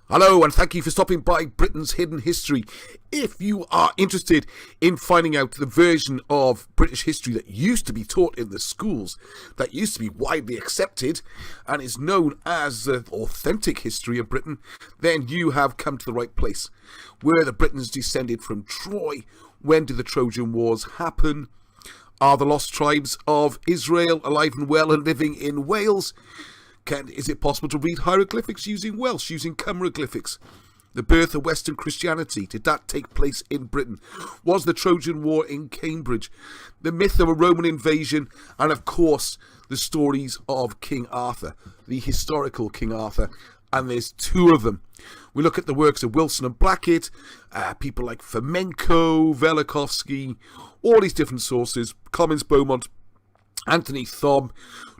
Hello, and thank you for stopping by Britain's Hidden History. If you are interested in finding out the version of British history that used to be taught in the schools, that used to be widely accepted, and is known as the authentic history of Britain, then you have come to the right place. Were the Britons descended from Troy? When did the Trojan Wars happen? Are the lost tribes of Israel alive and well and living in Wales? Is it possible to read hieroglyphics using Welsh, using Cymroglyphics? The birth of Western Christianity, did that take place in Britain? Was the Trojan War in Cambridge? The myth of a Roman invasion, and of course, the stories of King Arthur, the historical King Arthur, and there's two of them. We look at the works of Wilson and Blackett, people like Fomenko, Velikovsky, all these different sources, Comins Beaumont, Anthony Thom,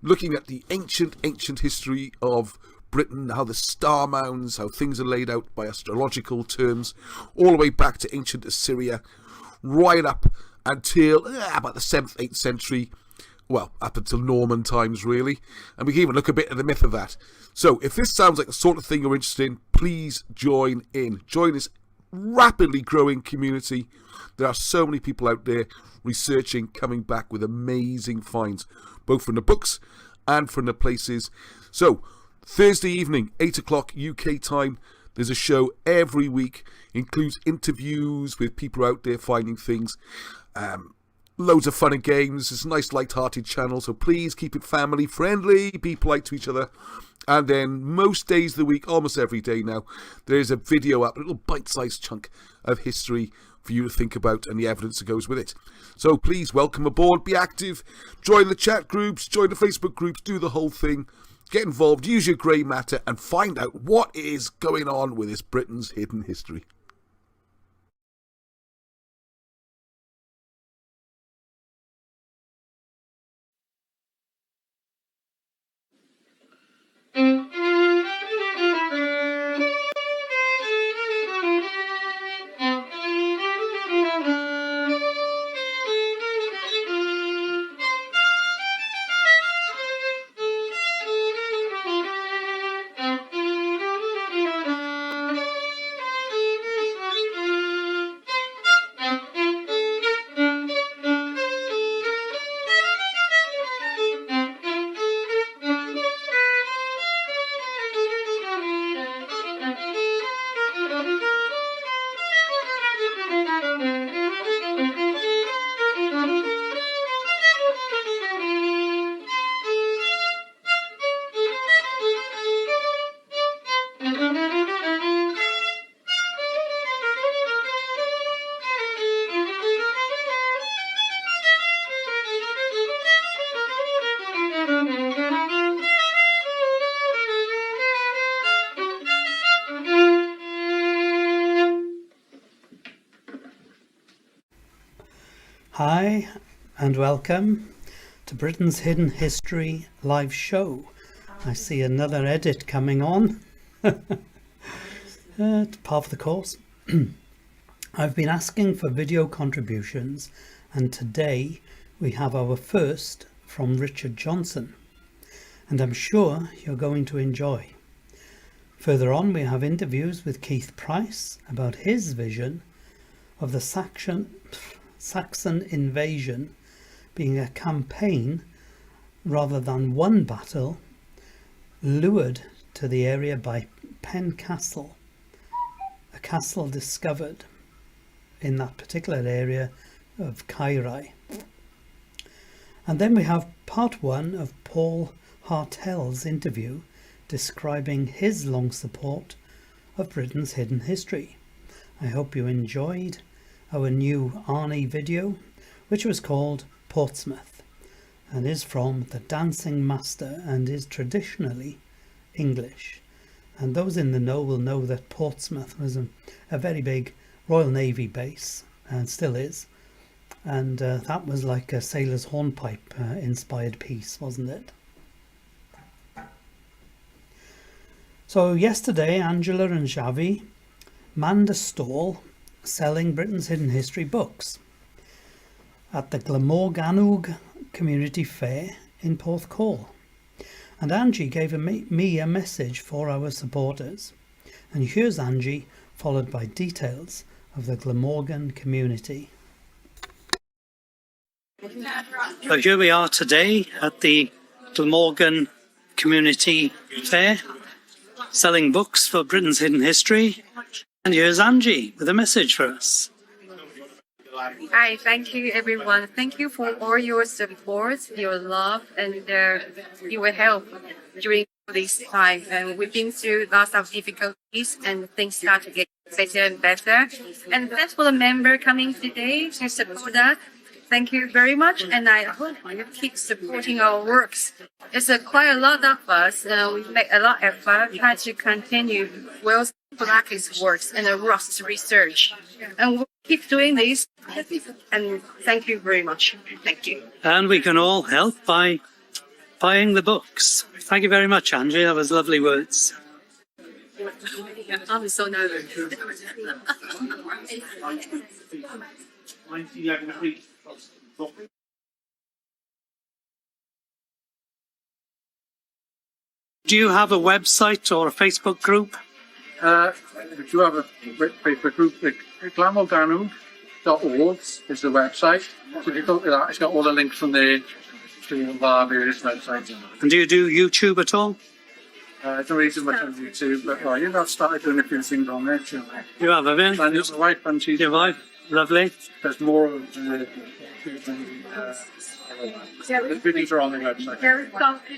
looking at the ancient history of Britain, how the star mounds, how things are laid out by astrological terms, all the way back to ancient Assyria, right up until about the 7th, 8th century, well, up until Norman times, really. And we can even look a bit at the myth of that. So, if this sounds like the sort of thing you're interested in, please join in. Join this rapidly growing community. There are so many people out there researching, coming back with amazing finds, both from the books and from the places. So, Thursday evening, 8 o'clock UK time, there's a show every week, includes interviews with people out there finding things, loads of fun and games. It's a nice light-hearted channel, so please keep it family friendly, be polite to each other. And then most days of the week, almost every day now, there's a video up, a little bite-sized chunk of history for you to think about and the evidence that goes with it. So please welcome aboard, be active, join the chat groups, join the Facebook groups, do the whole thing, get involved, use your grey matter and find out what is going on with this Britain's hidden history. Hi and welcome to Britain's Hidden History live show. I see another edit coming on. It's part of the course. I've been asking for video contributions and today we have our first from Richard Johnson and I'm sure you're going to enjoy. Further on we have interviews with Keith Price about his vision of the Saxon invasion being a campaign rather than one battle, lured to the area by Pen Castle, a castle discovered in that particular area of Caerau. And then we have part one of Paul Hartel's interview describing his long support of Britain's hidden history. I hope you enjoyed our new Arnie video, which was called Portsmouth and is from The Dancing Master and is traditionally English. And those in the know will know that Portsmouth was a very big Royal Navy base and still is. And that was like a sailor's hornpipe inspired piece, wasn't it? So yesterday, Angela and Xavi manned a stall selling Britain's Hidden History books at the Glamorgannog Community Fair in Porthcawl. And Angie gave me a message for our supporters And here's Angie, followed by details of the Glamorgan community. So here we are today at the Glamorgan Community Fair, selling books for Britain's Hidden History. And here's Angie with a message for us. Hi, thank you everyone. Thank you for all your support, your love, and your help during this time. And we've been through lots of difficulties, and things start to get better and better. And thanks for the member coming today to support us. Thank you very much, and I hope you keep supporting our works. It's quite a lot of us. We make a lot of effort trying to continue Welsh Black's works and Ross's research. And we'll keep doing this. And thank you very much. Thank you. And we can all help by buying the books. Thank you very much, Angie. That was lovely words. I'm so nervous. Do you have a website or a Facebook group? We do have a Facebook group. Glamorganwg.org is the website. So if you go to that, it's got all the links from there to our various websites. And do you do YouTube at all? I don't really do much on YouTube, but well, I've started doing a few things on there too. You have a bit? And your wife, and she's your wife? Lovely. There's more of the videos are on the website. Yeah, we've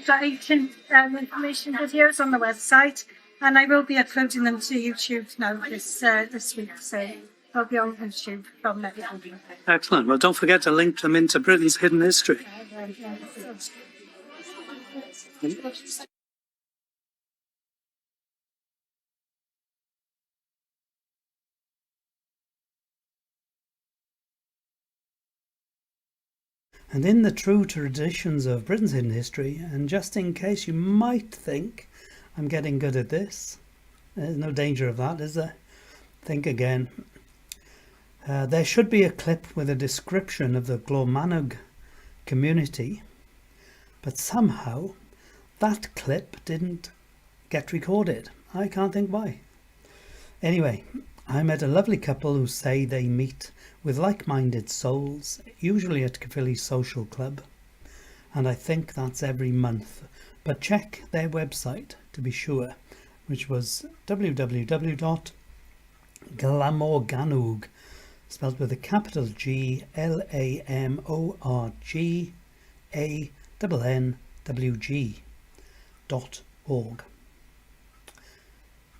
got ancient information videos on the website, and I will be uploading them to YouTube now this week, so they'll be on YouTube from next week. Excellent. Well, don't forget to link them into Britain's Hidden History. And in the true traditions of Britain's Hidden History, and just in case you might think I'm getting good at this, there's no danger of that, is there? Think again. There should be a clip with a description of the Glormanog community, but somehow that clip didn't get recorded. I can't think why. Anyway, I met a lovely couple who say they meet with like-minded souls, usually at Caerphilly Social Club, and I think that's every month. But check their website to be sure, which was www.glamorganwg, spelled with a capital G, LAMORGANNWG.org.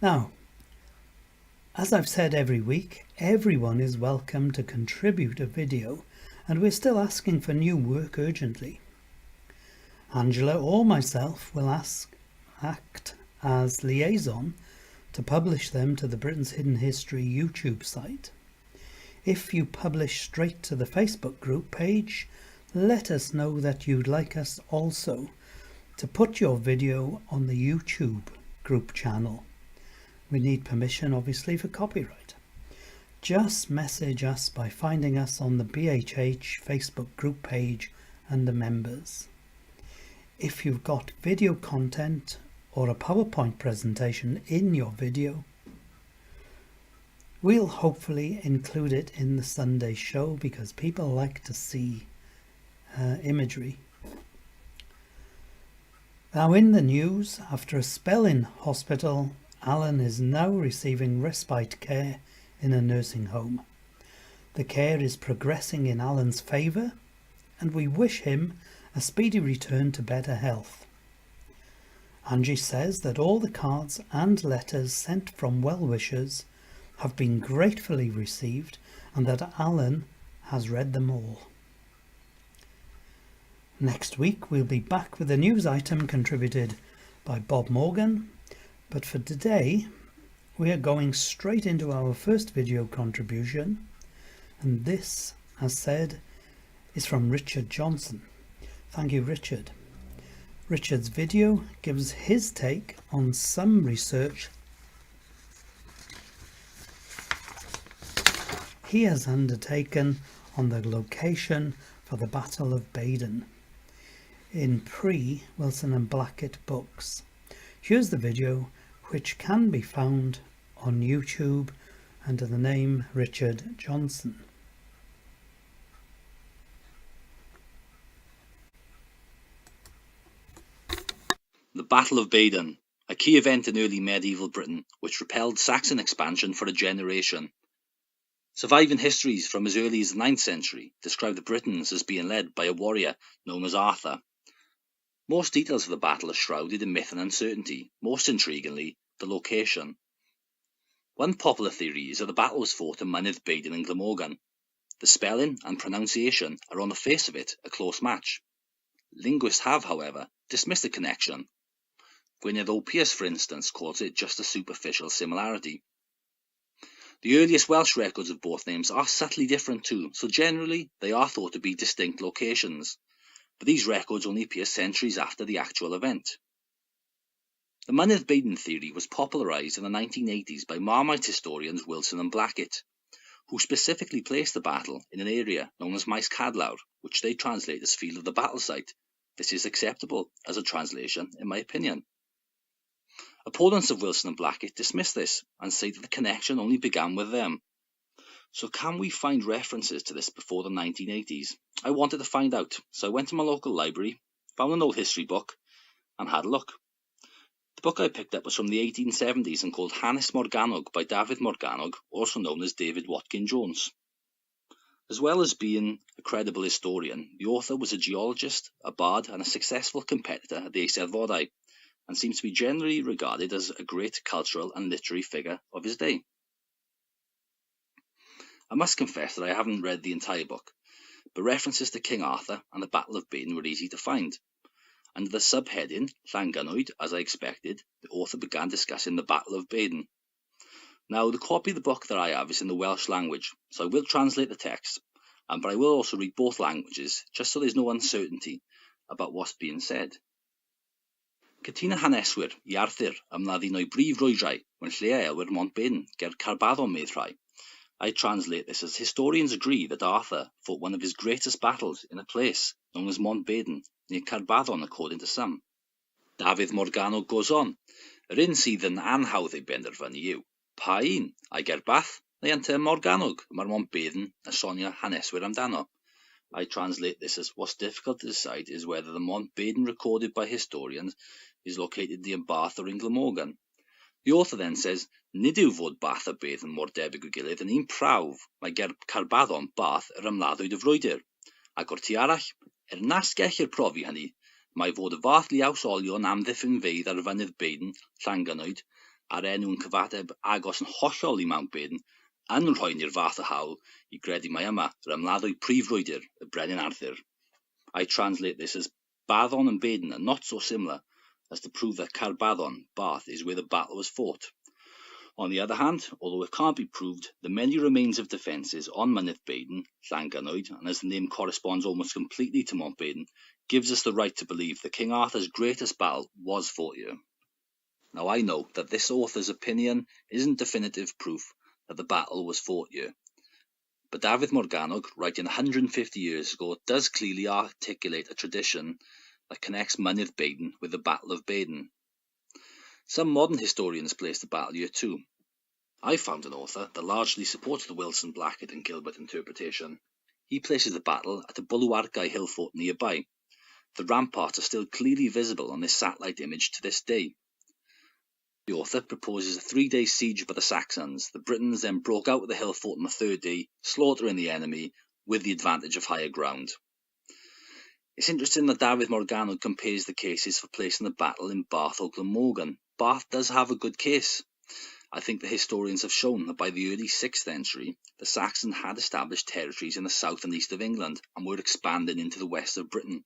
Now, as I've said every week, everyone is welcome to contribute a video, and we're still asking for new work urgently. Angela or myself will act as liaison to publish them to the Britain's Hidden History YouTube site. If you publish straight to the Facebook group page, let us know that you'd like us also to put your video on the YouTube group channel. We need permission, obviously, for copyright. Just message us by finding us on the BHH Facebook group page under members. If you've got video content or a PowerPoint presentation in your video, we'll hopefully include it in the Sunday show because people like to see imagery. Now, in the news, after a spell in hospital, Alan is now receiving respite care in a nursing home. The care is progressing in Alan's favour, and we wish him a speedy return to better health. Angie says that all the cards and letters sent from well-wishers have been gratefully received and that Alan has read them all. Next week we'll be back with a news item contributed by Bob Morgan, but for today we are going straight into our first video contribution, and this, as said, is from Richard Johnson. Thank you, Richard. Richard's video gives his take on some research he has undertaken on the location for the Battle of Baden in pre-Wilson and Blackett books. Here's the video, which can be found on YouTube under the name Richard Johnson. The Battle of Badon, a key event in early medieval Britain which repelled Saxon expansion for a generation. Surviving histories from as early as the 9th century describe the Britons as being led by a warrior known as Arthur. Most details of the battle are shrouded in myth and uncertainty, most intriguingly, the location. One popular theory is that the battle was fought in Mynydd Badon in Glamorgan. The spelling and pronunciation are on the face of it a close match. Linguists have, however, dismissed the connection. Gwynedd Opius, for instance, calls it just a superficial similarity. The earliest Welsh records of both names are subtly different too, so generally they are thought to be distinct locations, but these records only appear centuries after the actual event. The Mynydd Badon theory was popularised in the 1980s by Marmite historians Wilson and Blackett, who specifically placed the battle in an area known as Maes Cadlawr, which they translate as Field of the Battle Site. This is acceptable as a translation, in my opinion. Opponents of Wilson and Blackett dismiss this and say that the connection only began with them. So can we find references to this before the 1980s? I wanted to find out, so I went to my local library, found an old history book, and had a look. The book I picked up was from the 1870s and called Hanes Morgannwg by David Morgannwg, also known as David Watkin Jones. As well as being a credible historian, the author was a geologist, a bard, and a successful competitor at the Eisteddfodau, and seems to be generally regarded as a great cultural and literary figure of his day. I must confess that I haven't read the entire book, but references to King Arthur and the Battle of Badon were easy to find. Under the subheading Llangynoed, as I expected, the author began discussing the Battle of Badon. Now, the copy of the book that I have is in the Welsh language, so I will translate the text, but I will also read both languages, just so there's no uncertainty about what's being said. Cytuno haneswyr I Arthur ymladd un o'i brif rwydrau mewn lle elw'r Mont Badon ger Carbadon meddrai. I translate this as historians agree that Arthur fought one of his greatest battles in a place known as Mont Badon near Carbadon, according to some. David Morgannwg goes on, yr un sydd yn anhawdd ei benderfynu yw, pa un, a'i gerbath, neu ante Morgannwg, mae'r Mont Badon a sonio haneswyr amdano. I translate this as what's difficult to decide is whether the Mont Badon recorded by historians is located near Bath or in Glamorgan. The author then says, nid yw fod Bath a Badon mor debyg i'w gilydd yn un prawf, mae ger Carbadon Bath yr ymladdwyd y frwydr. Ac o'r tu arall, nas gellir profi hynny, mae fod y fath liawsolion amddiffynfeydd ar Fynydd Badon, Llangynoed, a'r enw'n cyfateb agos yn hollol i Mount Badon, yn rhoi'n i'r fath o hawl I gredu mae yma yr ymladdwyd prif frwydr, y Brenin Arthur. I translate this as Baddon and Badon are not so similar as to prove that Carbadon, Bath, is where the battle was fought. On the other hand, although it can't be proved, the many remains of defences on Mynydd Badon, Llangynoed, and as the name corresponds almost completely to Mont Badon, gives us the right to believe that King Arthur's greatest battle was fought here. Now I know that this author's opinion isn't definitive proof that the battle was fought here, but David Morgannwg, writing 150 years ago, does clearly articulate a tradition that connects Mynydd Badon with the Battle of Badon. Some modern historians place the battle here too. I found an author that largely supports the Wilson, Blackett and Gilbert interpretation. He places the battle at a Bulwarkau hill fort nearby. The ramparts are still clearly visible on this satellite image to this day. The author proposes a 3-day siege by the Saxons. The Britons then broke out of the hill fort on the 3rd day, slaughtering the enemy with the advantage of higher ground. It's interesting that David Morgannwg compares the cases for placing the battle in Bath or Glamorgan. Bath does have a good case. I think the historians have shown that by the early 6th century, the Saxons had established territories in the south and east of England and were expanding into the west of Britain.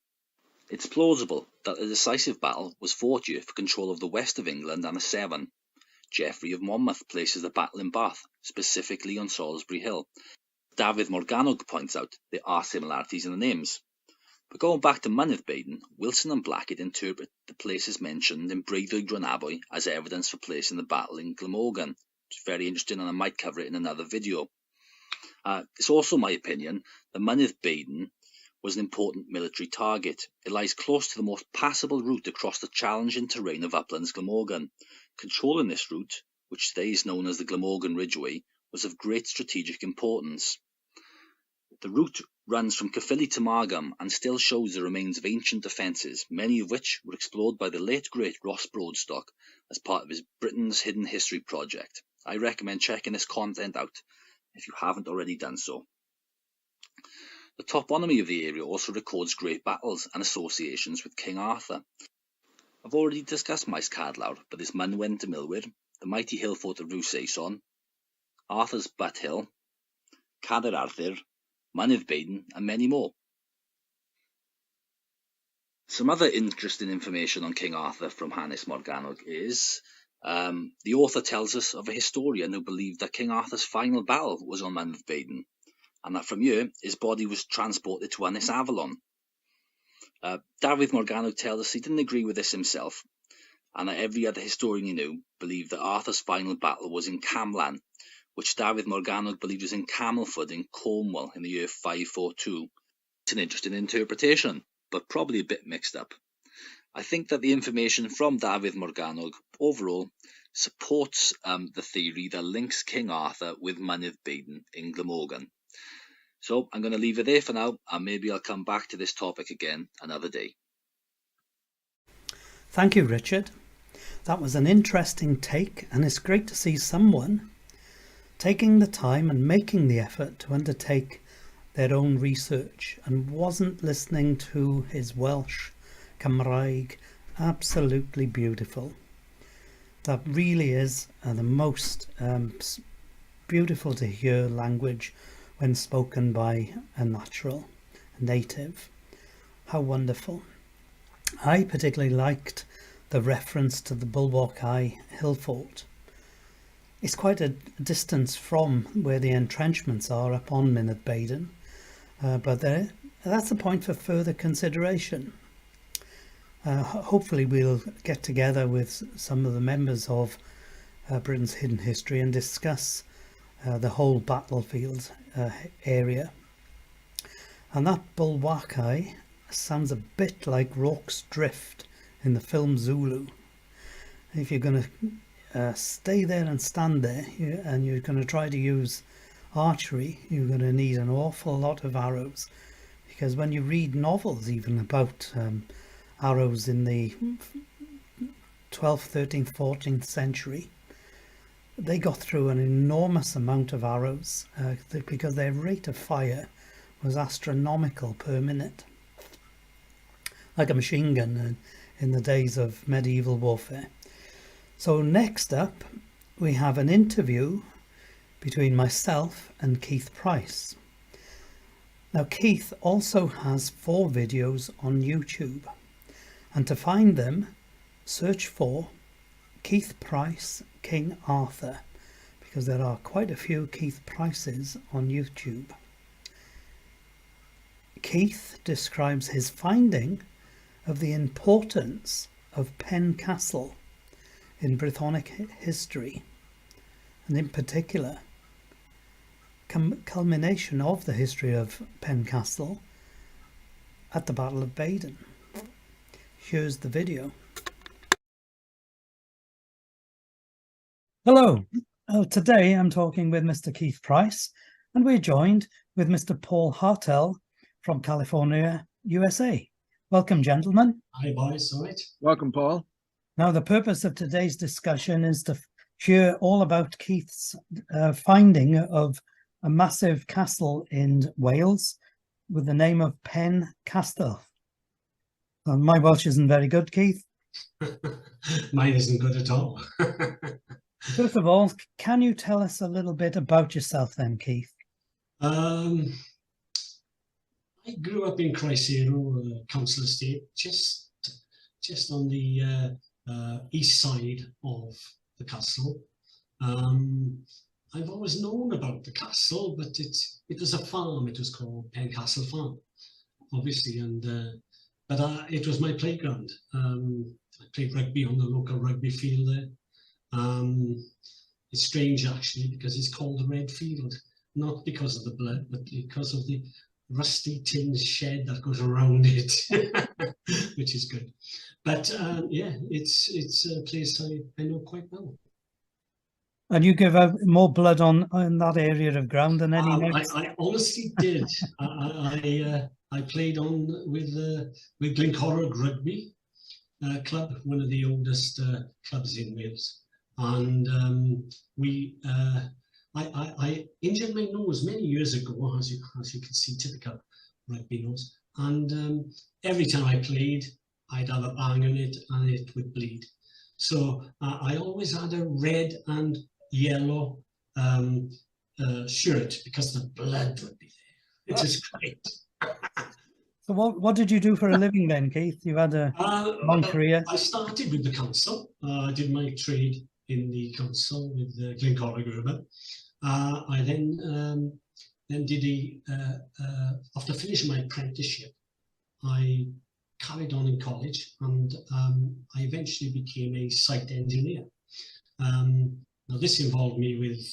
It's plausible that a decisive battle was fought here for control of the west of England and the Severn. Geoffrey of Monmouth places the battle in Bath, specifically on Salisbury Hill. David Morgannwg points out there are similarities in the names. But going back to Mynydd Badon, Wilson and Blackett interpret the places mentioned in Breuddwyd Rhonabwy as evidence for placing the battle in Glamorgan. It's very interesting and I might cover it in another video. It's also my opinion that Mynydd Badon was an important military target. It lies close to the most passable route across the challenging terrain of Uplands Glamorgan. Controlling this route which today is known as the Glamorgan Ridgeway, was of great strategic importance. The route runs from Caerphilly to Margam and still shows the remains of ancient defences, many of which were explored by the late great Ross Broadstock as part of his Britain's Hidden History project. I recommend checking this content out if you haven't already done so. The toponomy of the area also records great battles and associations with King Arthur. I've already discussed Maes Cadlawr, but there's Mynwen de Milwyr, the mighty hill fort of Rhys Saeson, Arthur's Butt Hill, Cadair Arthur, Mynydd Baden, and many more. Some other interesting information on King Arthur from Hanes Morgannwg is the author tells us of a historian who believed that King Arthur's final battle was on Mynydd Baden, and that from here his body was transported to Ynys Avalon. Dafydd Morgannwg tells us he didn't agree with this himself, and that every other historian he knew believed that Arthur's final battle was in Camlan, which Dafydd Morgannwg believed was in Camelford in Cornwall in the year 542. It's an interesting interpretation, but probably a bit mixed up. I think that the information from Dafydd Morgannwg overall supports the theory that links King Arthur with Mynydd Baden in Glamorgan. So I'm going to leave it there for now, and maybe I'll come back to this topic again another day. Thank you, Richard. That was an interesting take, and it's great to see someone taking the time and making the effort to undertake their own research and wasn't listening to his Welsh, Cymraeg. Absolutely beautiful. That really is the most beautiful to hear language when spoken by a native. How wonderful. I particularly liked the reference to the Bulwark Eye hill fort. It's quite a distance from where the entrenchments are up on Mynydd Baden, but that's a point for further consideration. Hopefully we'll get together with some of the members of Britain's Hidden History and discuss the whole battlefield area. And that Bulwark Eye sounds a bit like Rorke's Drift in the film Zulu. If you're going to stay there and stand there and you're going to try to use archery, you're going to need an awful lot of arrows, because when you read novels even about arrows in the 12th, 13th, 14th century, they got through an enormous amount of arrows because their rate of fire was astronomical per minute, like a machine gun in the days of medieval warfare. So next up we have an interview between myself and Keith Price. Now Keith also has 4 videos on YouTube, and to find them search for Keith Price King Arthur, because there are quite a few Keith Prices on YouTube. Keith describes his finding of the importance of Pen Castle in Brythonic history, and in particular culmination of the history of Pen Castle at the Battle of Baden. Here's the video. Hello, today I'm talking with Mr. Keith Price, and we're joined with Mr. Paul Hartel from California, USA. Welcome, gentlemen. Hi, boys. All right. Welcome, Paul. Now, the purpose of today's discussion is to hear all about Keith's finding of a massive castle in Wales with the name of Pen Castle. My Welsh isn't very good, Keith. Mine isn't good at all. First of all, can you tell us a little bit about yourself then, Keith? I grew up in Croesero, council estate, just on the east side of the castle. I've always known about the castle, but it was a farm. It was called Pen Castle Farm, obviously, and but it was my playground. I played rugby on the local rugby field there. It's strange actually, because it's called the Red Field, not because of the blood, but because of the rusty tin shed that goes around it, which is good. But yeah, it's a place I know quite well. And you give out more blood on that area of ground than any next. I honestly did. I played on with Glencorrog Rugby Club, one of the oldest clubs in Wales, and I injured my nose many years ago, as you can see, typical rugby nose. And every time I played, I'd have a bang on it, and it would bleed. So I always had a red and yellow shirt because the blood would be there. It was great. So what did you do for a living then, Keith? You had a long career. I started with the council. I did my trade in the council with Glencorrog Urban. I then did after finishing my apprenticeship, I carried on in college, and I eventually became a site engineer. Now this involved me with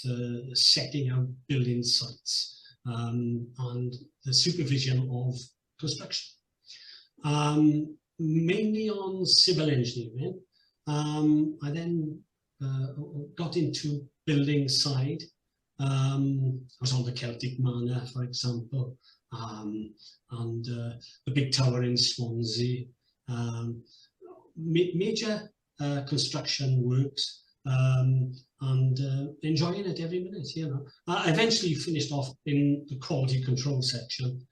setting out building sites and the supervision of construction, mainly on civil engineering. I then got into building side. I was on the Celtic Manor, for example, and the big tower in Swansea. Major construction works, and enjoying it every minute, you know. I eventually finished off in the quality control section,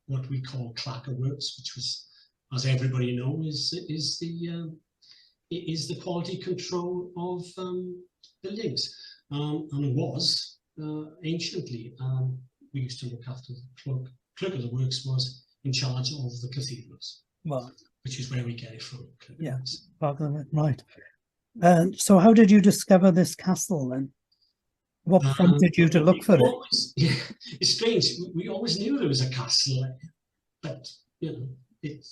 what we call clacker works, which was, as everybody knows, is the quality control of buildings, and was anciently. We used to look after the clerk of the works was in charge of the cathedrals, Well, which is where we get it from. Yeah, right. So how did you discover this castle then? What prompted you to look for it? Yeah, it's strange. We always knew there was a castle, but you know, it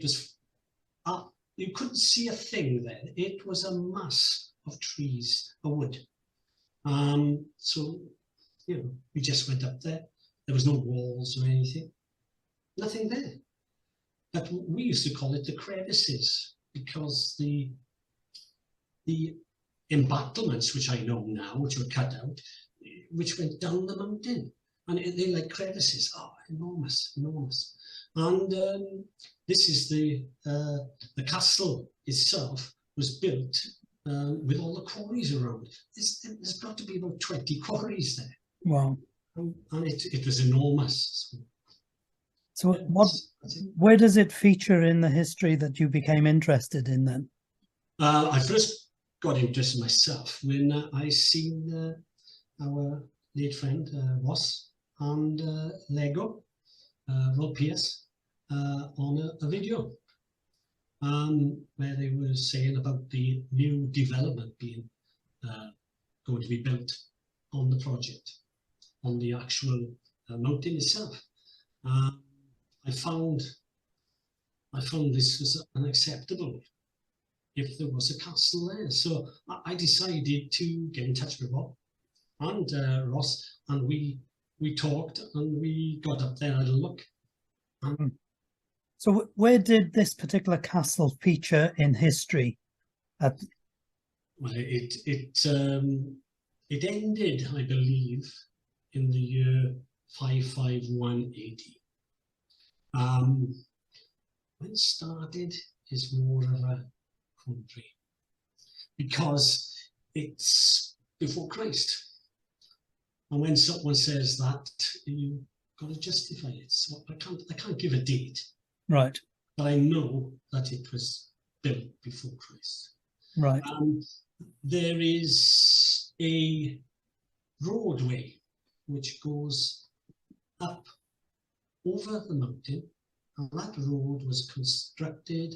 was. You couldn't see a thing then. It was a mass of trees, a wood. So, you know, we just went up there. There was no walls or anything, nothing there. But we used to call it the crevices, because the embattlements, which I know now, which were cut out, which went down the mountain, and they're like crevices. Oh, enormous, enormous. And this is the castle itself was built with all the quarries around. There's got to be about 20 quarries there. Wow. And it was enormous. So where does it feature in the history that you became interested in then? I first got interested myself when I seen our late friend Ross and Lego, Rob Pierce, on a video where they were saying about the new development being going to be built on the project, on the actual mountain itself. I found this was unacceptable if there was a castle there. So I decided to get in touch with Rob and Ross, and we talked, and we got up there and had a look. So where did this particular castle feature in history? Well, it ended, I believe, in the year 551 AD. When it started is more of a country, because it's before Christ. And when someone says that, you've got to justify it. So I can't give a date. Right. But I know that it was built before Christ. Right. There is a roadway which goes up over the mountain, and that road was constructed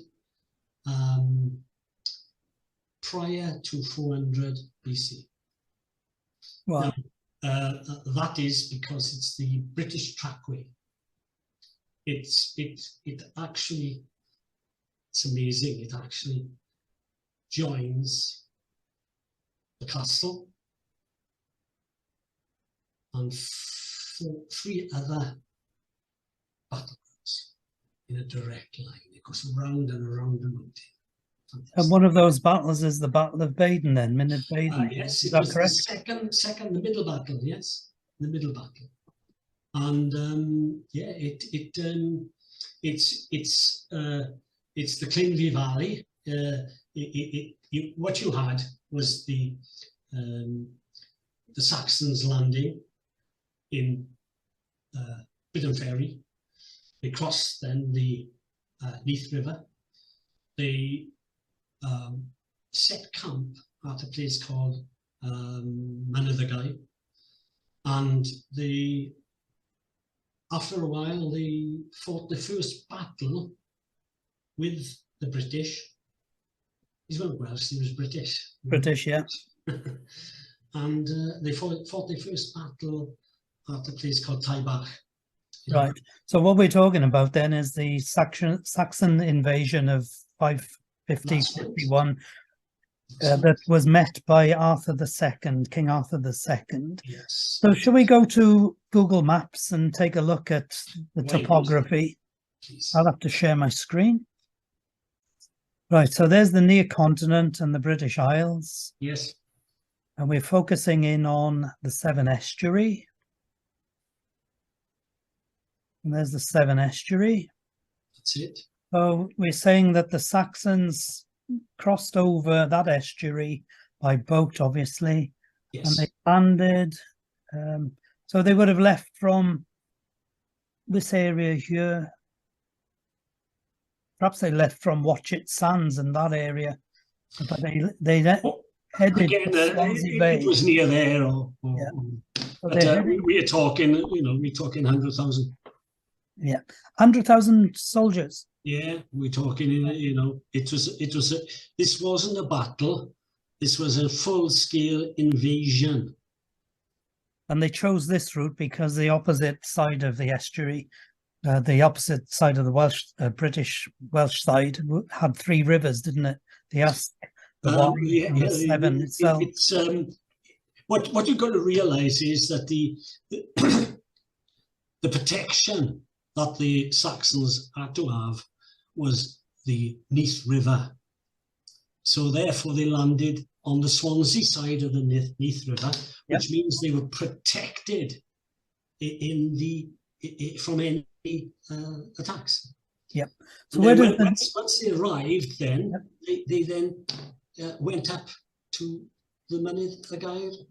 prior to 400 BC. Wow. Now, that is because it's the British trackway. It's amazing. It actually joins the castle and three other battlegrounds in a direct line. It goes around and around the mountain. And one of those battles is the Battle of Baden then, Mynydd Baden. Yes, Is it that was correct? the second, the middle battle. Yes, the middle battle, and yeah, it's the Clingley Valley. What you had was the Saxons landing in Britainshiddenhistory. They crossed then the Neath River. They set camp at a place called Manadagau, and after a while they fought the first battle with the British. He's not Welsh, he was British. British, yeah. And they fought the first battle at a place called Taibach. Right. So what we're talking about then is the Saxon invasion of 550-51 that was met by Arthur II, King Arthur II. Yes. So should we go to Google Maps and take a look at the topography? Please. I'll have to share my screen. Right, so there's the near continent and the British Isles. Yes. And we're focusing in on the Severn Estuary. And there's the Severn Estuary. That's it. So we're saying that the Saxons crossed over that estuary by boat, obviously, Yes. and they landed. So they would have left from this area here. Perhaps they left from Watchet Sands and that area, but they headed Again, to Swansea Bay. it was near there, Yeah. So but we are talking, we're talking 100,000. Yeah, 100,000 soldiers. Yeah, we're talking, this wasn't a battle. This was a full-scale invasion. And they chose this route because the opposite side of the estuary, the opposite side of the British Welsh side, had 3 rivers, didn't it? The Usk, the Wye, and the Severn itself. It's what you've got to realise is that the protection that the Saxons had to have was the Neath River. So therefore they landed on the Swansea side of the Neath River, which means they were protected from any attacks. Yep. So once they arrived, then they then went up to the Manadagau.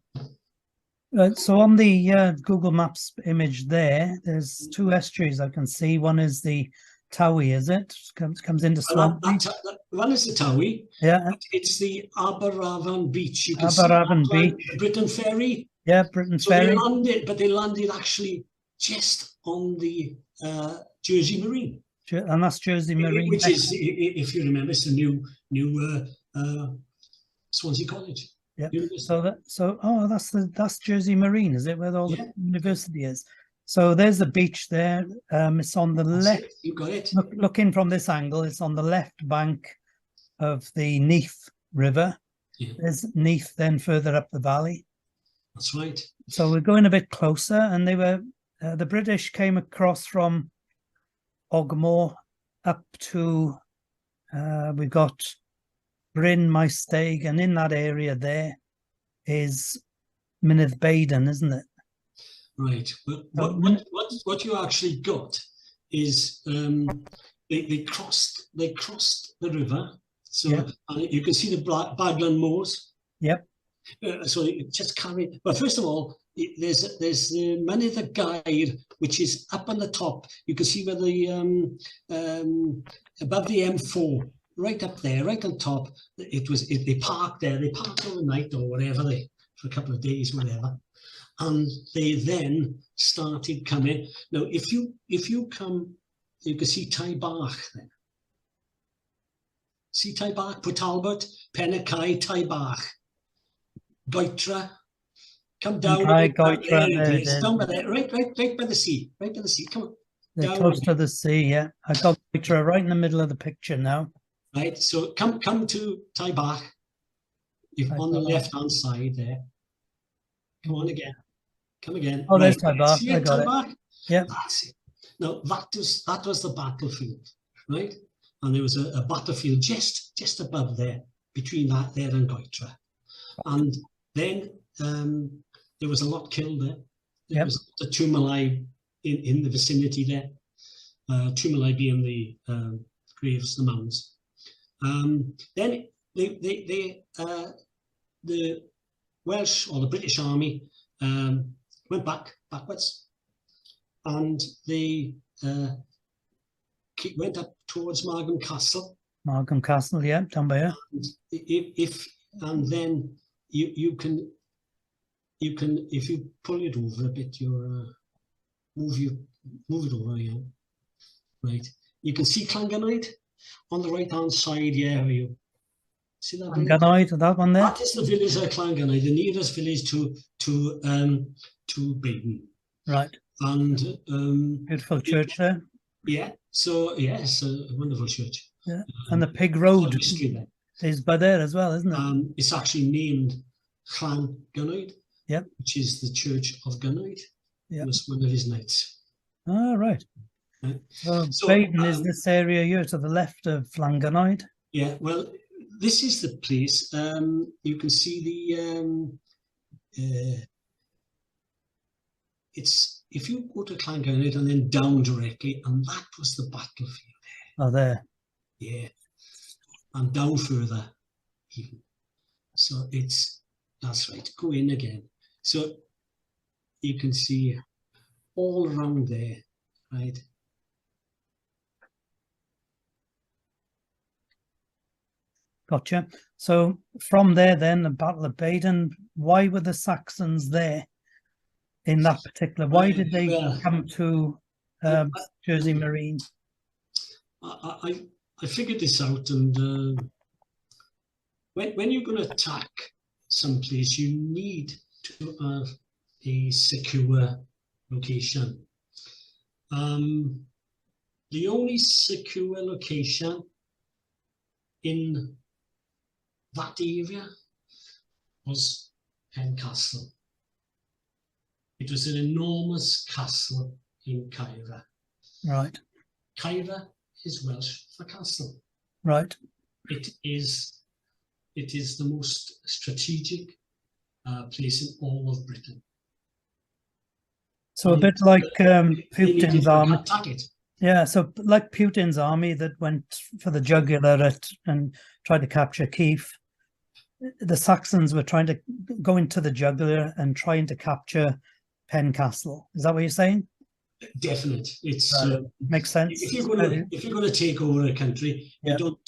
Right, so on the Google Maps image there's 2 estuaries I can see. One is the Towie, is it? Comes into Swansea. One is the Towie. Yeah. It's the Aberafan Beach. You can Aberafan see Beach. Britain Ferry. Yeah, Britain Ferry. They landed actually just on the Jersey Marine. And that's Jersey Marine. Which is, if you remember, it's the new Swansea College. Yeah. That's Jersey Marine, is it? Where all the university is. So there's the beach there. It's on the left. You got it. Looking from this angle, it's on the left bank of the Neath River. Yeah. There's Neath, then further up the valley. That's right. So we're going a bit closer, and they were the British came across from Ogmore up to we've got Bryn, Maesteg, and in that area there is Mynydd Baden, isn't it? Right. But what you actually got is they crossed the river. So and you can see the Baglan Moors. Yep. So it just carried. But first of all, there's the Manadagau, which is up on the top. You can see where the above the M4. Right up there, right on top, they parked there. They parked overnight or whatever, for a couple of days, whatever, and they then started coming. Now, if you come, you can see Taibach there. See Taibach, Port Talbot, Penacai, Taibach, Goitra. Come down. Goitra, down by there, right by the sea, Come on. They're close to the sea. Yeah, I got Goitra right in the middle of the picture now. Right, so come to Taibach. You're on the left-hand side there. Come on again. Come again. Oh, there's Taibach. I got Taibach? it. Yeah. That's it. Now that was the battlefield, right? and there was a battlefield just above there, between that there and Goitra. And then there was a lot killed there. There was the Tumuli in the vicinity there. Tumuli being the graves, the mounds. Then the Welsh or the British Army went backwards, and they went up towards Margam Castle. Margam Castle, yeah, down by here. And then you can if you pull it over a bit, move it over, yeah, right. You can see Llanganoid on the right hand side. Yeah, you see that? Llanganoid, that one there. That is the village of Llanganoid, the nearest village to Baden. Right. And beautiful church there. Yeah. So yes, a wonderful church. Yeah. And the Pig Road is by there as well, isn't it? It's actually named Llanganoid. Yep. Which is the Church of Ganoid. Yep. It was one of his knights. Oh, right. Right. So Baden is this area here to the left of Llanganoid? Yeah, well, this is the place. You can see the... it's if you go to Llanganoid and then down directly, and that was the battlefield there. Oh, there. Yeah. And down further even. So that's right, go in again. So you can see all around there, right? Gotcha. So from there then, the Battle of Baden, why were the Saxons there in that particular? Why did they come to Jersey Marine? I figured this out, and when you're going to attack someplace, you need to have a secure location. The only secure location in that area was Pencastle. It was an enormous castle in Caira. Right. Caira is Welsh for castle. Right. It is the most strategic place in all of Britain. So a bit like Putin's army. Yeah, so like Putin's army that went for the jugular and tried to capture Kiev, the Saxons were trying to go into the jugular and trying to capture Pencastle. Is that what you're saying? Definite. It's makes sense. If you're going to take over a country, you don't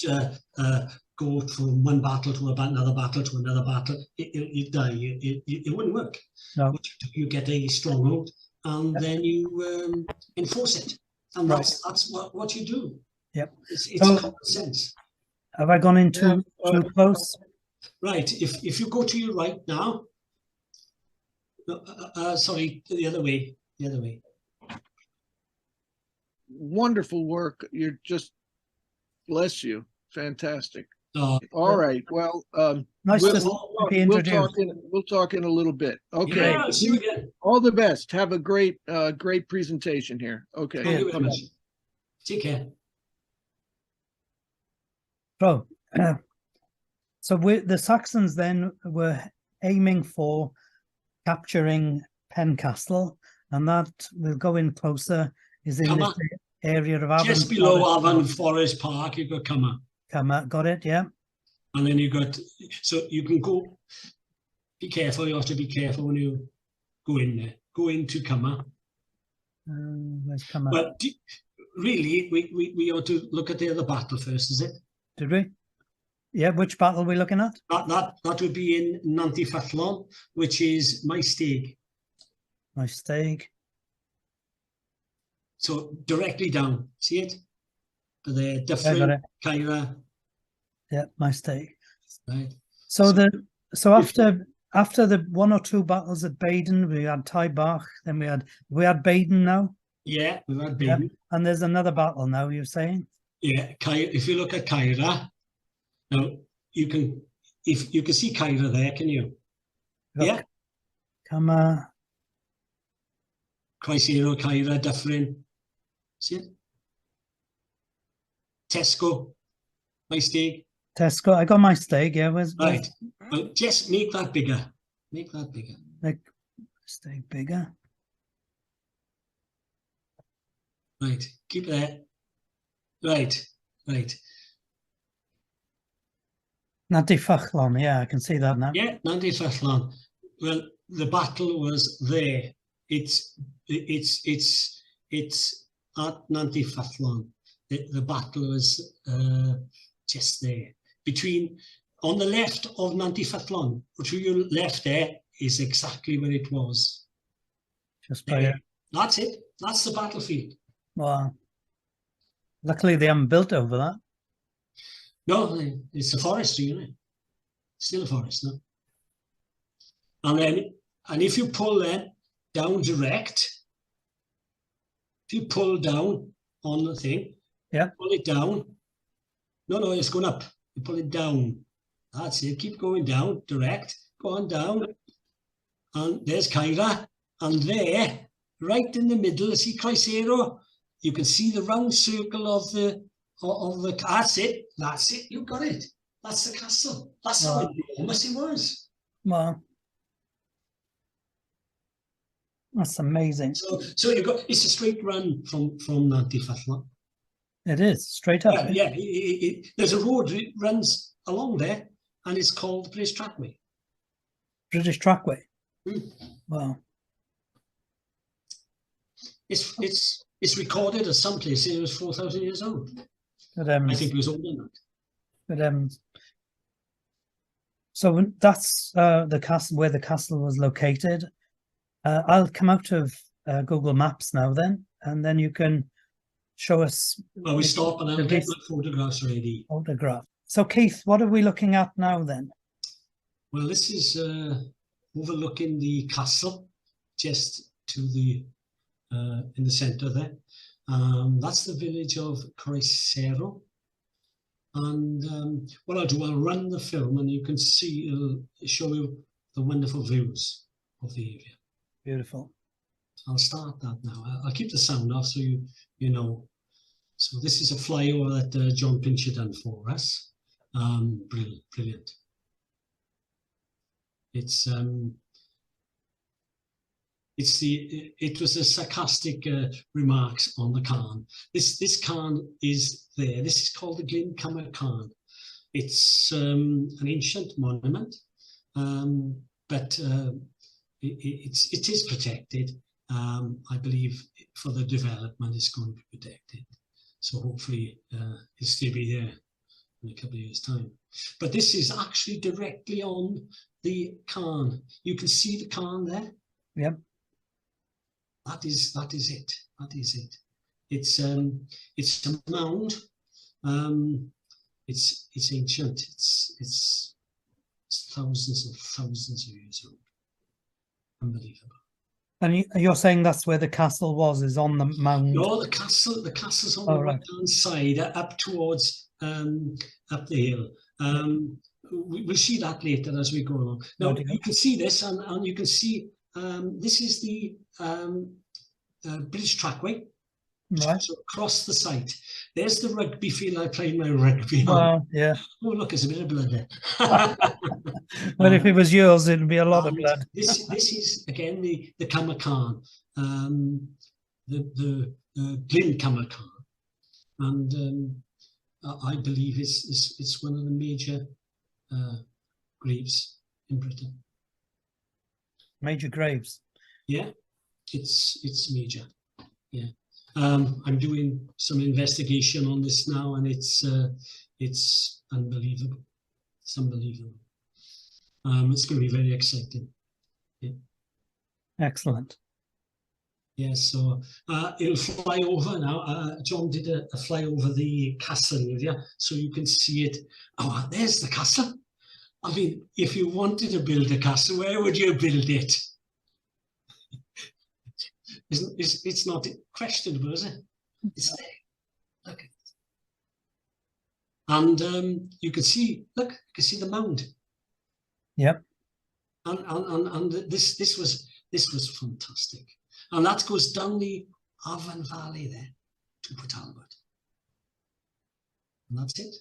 go from one battle to another battle to another battle. You die. It wouldn't work. No. You get a stronghold, and then you enforce it, and that's what you do. Yep. It's common sense. Have I gone into too close? Right. If you go to your right now, sorry, the other way. The other way. Wonderful work. You're just, bless you. Fantastic. All right. Well, nice to be introduced. We'll talk in a little bit. Okay. Yeah, see you again. All the best. Have a great presentation here. Okay. Thank you very much. Take care. So the Saxons then were aiming for capturing Pencastle, and that we'll go in closer. Is in this area of Avon. Just below Avon Forest Park, you've got Cummer. Got it, yeah. And then you've got, so you can go, be careful, you have to be careful when you go in there. Go into Cummer. Where's Cummer? But really, we ought to look at the other battle first, is it? Did we? Yeah, which battle are we looking at? That would be in Nantyfallon, which is Maesteg. Maesteg. So directly down, see it? The different Caira. Yeah, Maesteg. Right. So after the one or two battles at Baden, we had Taibach, then we had Baden now. Yeah, we've had Baden. Yeah. And there's another battle now, you're saying? Yeah, if you look at Caira, now you can see Caira there, can you? Look. Yeah. Come Croesero, Caira, different. See it? Tesco, my steak. Tesco. I got my steak. Yeah, where's Right. Well, just make that bigger. Make that bigger. Make steak bigger. Right. Keep it there. Right. Right. Nadi Fachlon. Yeah, I can see that now. Yeah, Nadi Fachlon. Well, the battle was there. It's at Nadi Fachlon. The battle was just there. On the left of Nadi Fachlon, to your left there is exactly where it was. Just by it. That's it. That's the battlefield. Wow. Luckily, they haven't built over that. No, it's a forest, you know. Still a forest, no. And if you pull then down direct, if you pull down on the thing, yeah, pull it down. No, it's going up. You pull it down. That's it. Keep going down direct. Go on down. And there's Caira. And there, right in the middle, see Cruzeiro? You can see the round circle of the. That's it. That's it. You got it. That's the castle. That's how enormous it was. Wow. That's amazing. So you got it's a straight run from Nadi Fachlon. It is straight up. Yeah. There's a road that runs along there, and it's called the British Trackway. British Trackway. Wow. It's recorded at some place. It was 4,000 years old. But, I think it was older than that. But so that's the castle, where the castle was located. I'll come out of Google Maps now then, and then you can show us. Well, we stop and I'll get my photographs ready. Photograph. So Keith, what are we looking at now then? Well, this is overlooking the castle, just to the in the centre there. That's the village of Cruzeiro. And what I'll do, I'll run the film and you can see, it'll show you the wonderful views of the area. Beautiful. I'll start that now. I'll keep the sound off so you know. So this is a flyover that John Pincher done for us. Brilliant. It was a sarcastic remarks on the cairn. This cairn is there. This is called the Glencummer Cairn. It's an ancient monument, but it is protected. I believe for the development it's going to be protected. So hopefully it'll still be there in a couple of years' time. But this is actually directly on the cairn. You can see the cairn there. Yep. That is it. That is it. It's a mound. It's ancient. It's thousands and thousands of years old. Unbelievable. And you're saying that's where the castle was, is on the mound? No, the castle's on the right-hand side, up towards up the hill. We'll see that later as we go along. Now you can see this, and you can see this is the British Trackway. Right. So across the site, there's the rugby field I played my rugby on. Wow, yeah. Oh, look, there's a bit of blood there. Well, if it was yours, it'd be a lot of blood. This is again the Cummer Cairn, the Glencummer Cairn, and I believe it's one of the major graves in Britain. Major graves. Yeah, it's major. Yeah. I'm doing some investigation on this now, and it's unbelievable. It's unbelievable. It's going to be very exciting. Yeah. Excellent. Yeah, so it'll fly over now. John did a fly over the castle area, so you can see it. Oh, there's the castle. I mean, if you wanted to build a castle, where would you build it? It's not questionable, is it? It's there. Look. And you can see, look, you can see the mound. Yep. And this was fantastic. And that goes down the Avon Valley there to Port Talbot. And that's it.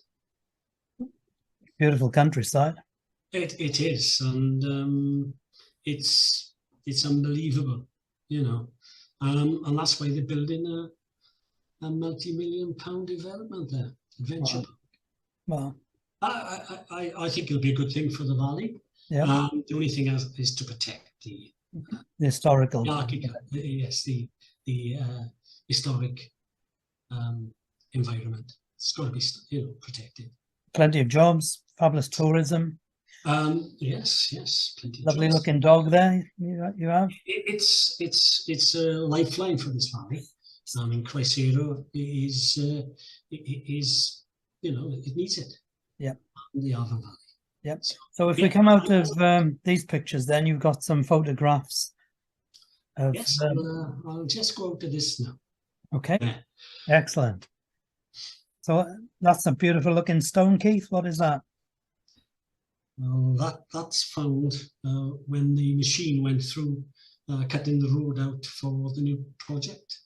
Beautiful countryside. It is, and it's unbelievable, you know, and that's why they're building a multi-million-pound development there, adventure. Wow. I think it'll be a good thing for the valley. Yeah. The only thing is to protect the historical. Yes, the historic environment. It's got to be, you know, protected. Plenty of jobs, fabulous tourism. Yes, plenty of Lovely jobs. looking dog there. You have. It's a lifeline for this valley. I mean, Croesero is you know, it needs it. Yeah. The Avon Valley. Yep. So if we come out of these pictures, then you've got some photographs of. Yes, I'll just go out to this now. Okay. Yeah. Excellent. So that's a beautiful looking stone, Keith. What is that? Well, that's found when the machine went through cutting the road out for the new project.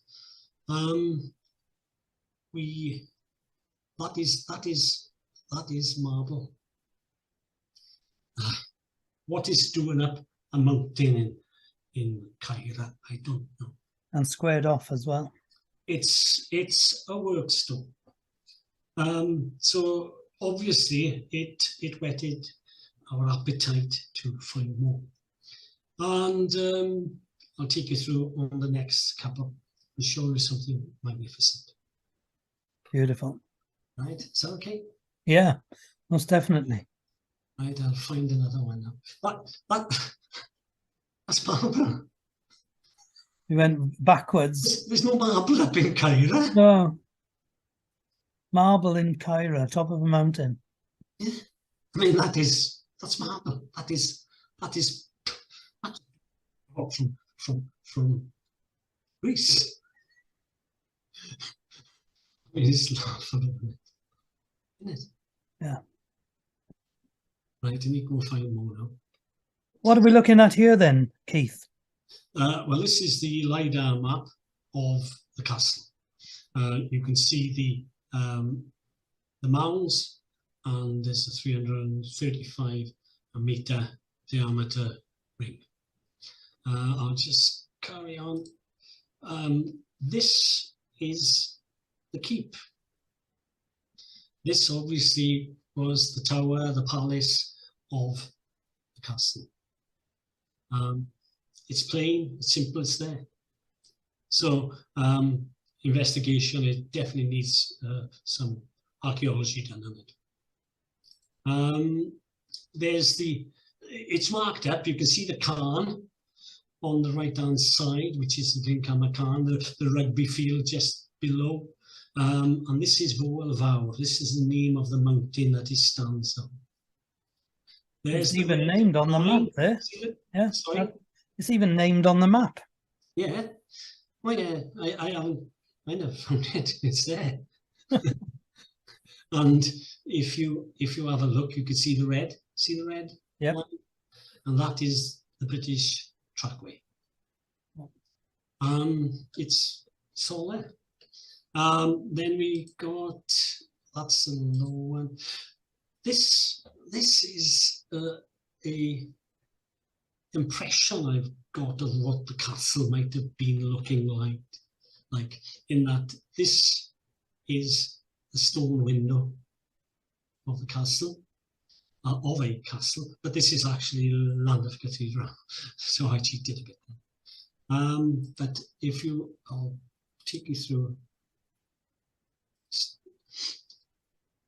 That is marble. What is doing up a mountain in Cairo, I don't know. And squared off as well. It's a work stone. So obviously it whetted our appetite to find more. And I'll take you through on the next couple and show you something magnificent. Beautiful. Right, is that okay? Yeah, most definitely. Right, I'll find another one now. That's marble. We went backwards. There's no marble up in Cairo. No. Marble in Cairo, top of a mountain. Yeah. I mean, that's marble. That is from Greece. I mean, it's laughable, isn't it? Yeah. Right, let me go find more now. What are we looking at here then, Keith? Well, this is the LiDAR map of the castle. You can see the mounds, and there's a 335 meter diameter ring. I'll just carry on. This is the keep. This obviously was the tower, the palace of the castle. It's plain, it's simple, it's there. So investigation, it definitely needs some archaeology done on it. It's marked up, you can see the cairn on the right hand side, which is the Glencamer cairn, the rugby field just below. And this is Voel Fawr. This is the name of the mountain that it stands on. It's even named on the map there. Yeah, it's even named on the map. Yeah. Well, yeah, I never found it. It's there. And if you have a look, you can see the red. See the red? Yeah. And that is the British trackway. It's all there. Then we got, that's the low one. This is a impression I've got of what the castle might have been looking like in that this is the stone window of the castle, of a castle, but this is actually Lambeth Cathedral, so I cheated a bit. But I'll take you through.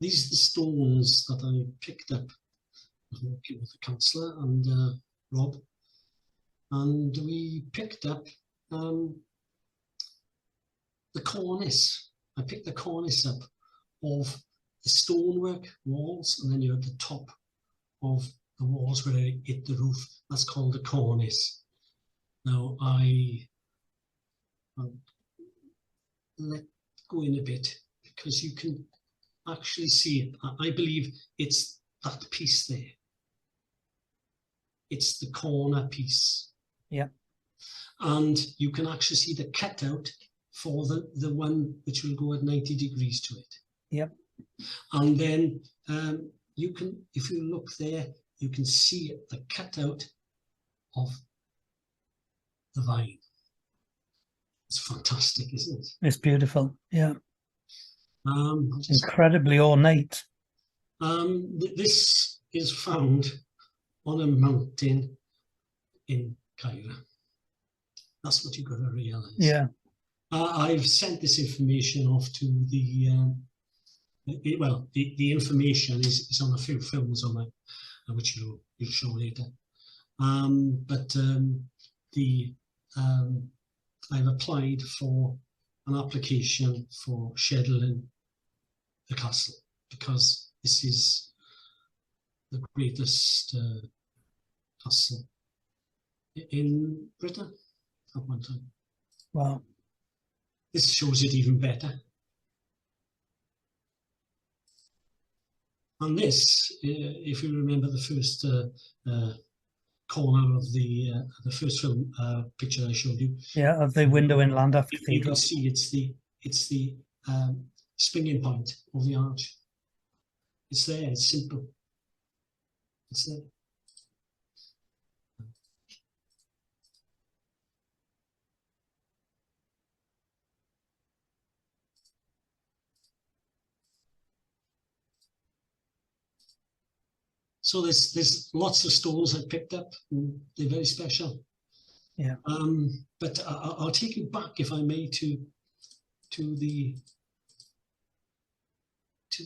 These are the stones that I picked up working with the councillor and Rob, and we picked up the cornice. I picked the cornice up of the stonework walls, and then you have the top of the walls where it hit the roof. That's called the cornice. Now I'll let go in a bit because you can actually see it. I believe it's that piece there. It's the corner piece. Yeah. And you can actually see the cutout for the one which will go at 90 degrees to it. Yep. And then you can, if you look there, you can see the cutout of the vine. It's fantastic, isn't it? It's beautiful. Yeah. Just, incredibly ornate. this is found on a mountain in Cairo. That's what you've got to realise. Yeah. I've sent this information off to the information is on a few films on my, which you'll show later. I've applied for an application for scheduling the castle, because this is the greatest castle in Britain at one time. Wow. This shows it even better. And this, if you remember the first corner of the first film picture I showed you. Yeah, of the window in Llandaff Cathedral. You can see it's the springing point of the arch. It's there. It's simple. It's there. So there's lots of stones I picked up, and they're very special. Yeah. But I'll take you back, if I may, to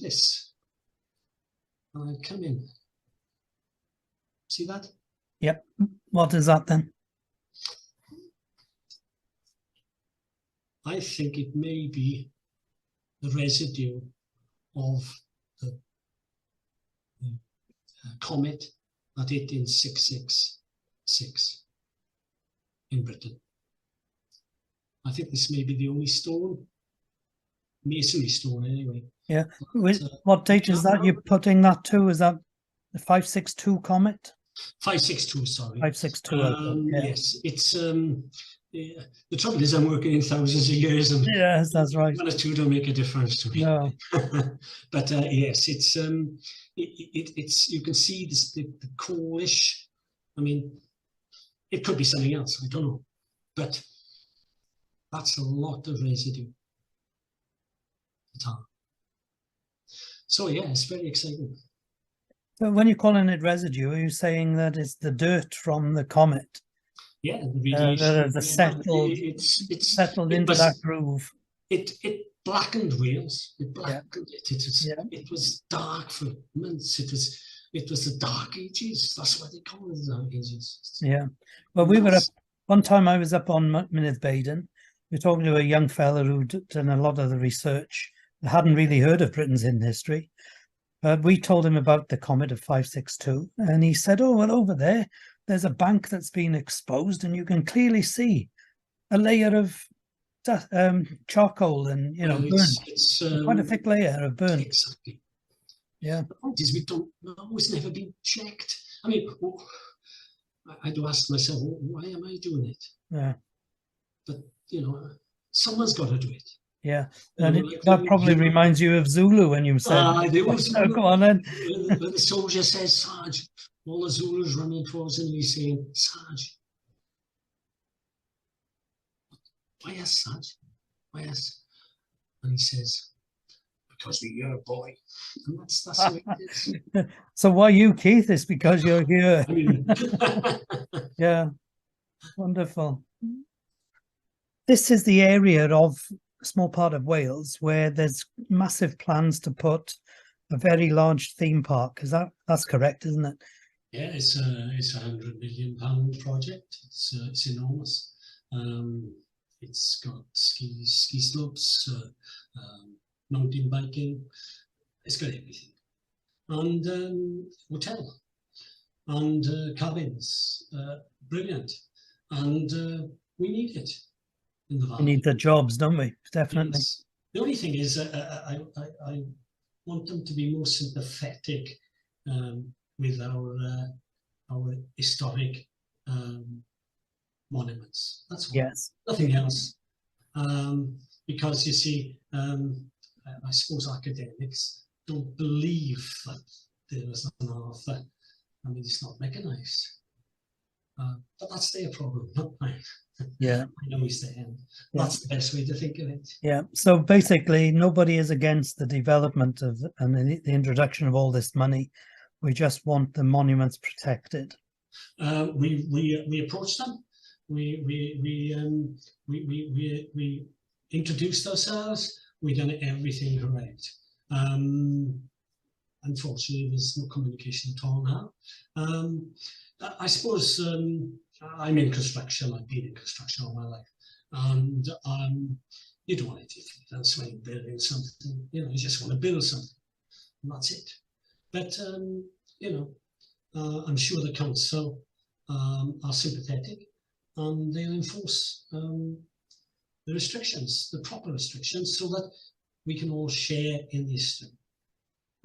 this. And I come in. See that? Yep. What is that then? I think it may be the residue of the comet that hit in 666 in Britain. I think this may be the only stone, masonry stone anyway. Yeah. What date is that you're putting that to? Is that the 562 comet? 562, sorry. 562. Yeah. Yes, it's the trouble is I'm working in thousands of years, and yes, that's right. 1 or 2 don't make a difference to me. No. But yes, it's you can see this the coalish. I mean, it could be something else. I don't know, but that's a lot of residue. So yeah, it's very exciting. So when you're calling it residue, are you saying that it's the dirt from the comet? Yeah, the radiation. It's settled into that groove. It blackened Wales. It blackened it. It was dark for months. It was the Dark Ages. That's why they call it the Dark Ages. Yeah. Well, we were up one time. I was up on Mynydd Baden. We were talking to a young fella who'd done a lot of the research. I hadn't really heard of Britain's hidden history. We told him about the comet of 562, and he said, "Oh, well, over there's a bank that's been exposed, and you can clearly see a layer of charcoal and burnt. It's quite a thick layer of burnt." Exactly. Yeah. The point is, we don't know. It's never been checked. I mean, I do ask myself, why am I doing it? Yeah. But someone's got to do it. Yeah, and that probably reminds you of Zulu when you said, "Go on then." When the soldier says, "Sarge," all the Zulus running towards him, and he's saying, "Sarge, why yes, Sarge? Why yes?" And he says, "Because we're your boy." And that's the way it is. So why you, Keith? It's because you're here. Yeah, wonderful. This is the area of a small part of Wales where there's massive plans to put a very large theme park. That's correct, isn't it? Yeah, it's a £100 million project. It's enormous. It's got ski slopes, mountain biking. It's got everything, and hotel and cabins. Brilliant, and we need it. We need the jobs, don't we? Definitely. Yes. The only thing is, I want them to be more sympathetic with our historic monuments. That's all. Yes. Nothing else. Because you see, I suppose academics don't believe that there is an Arthur. I mean, it's not mechanized. But that's their problem, not mine. Yeah. I know he's there. That's the best way to think of it. Yeah. So basically, nobody is against the development of and the introduction of all this money. We just want the monuments protected. We approached them. We introduced ourselves. We done everything correct. Unfortunately, there's no communication at all now. I suppose I'm in construction. I've been in construction all my life, and you don't want to influence when you're building something. You know, you just want to build something, and that's it. But you know, I'm sure the council are sympathetic, and they'll enforce the restrictions, the proper restrictions, so that we can all share in the history.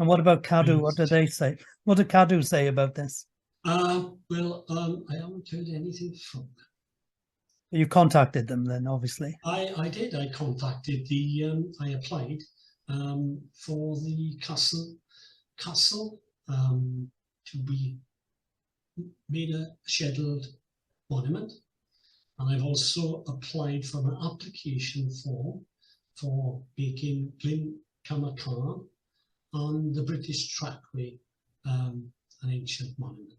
And what about CADW? What do they say? What do CADW say about this? Well, I haven't heard anything from them. You contacted them then, obviously. I did. I contacted I applied for the castle to be made a scheduled monument, and I've also applied for an application form for making Glyn Camacan on the British Trackway an ancient monument,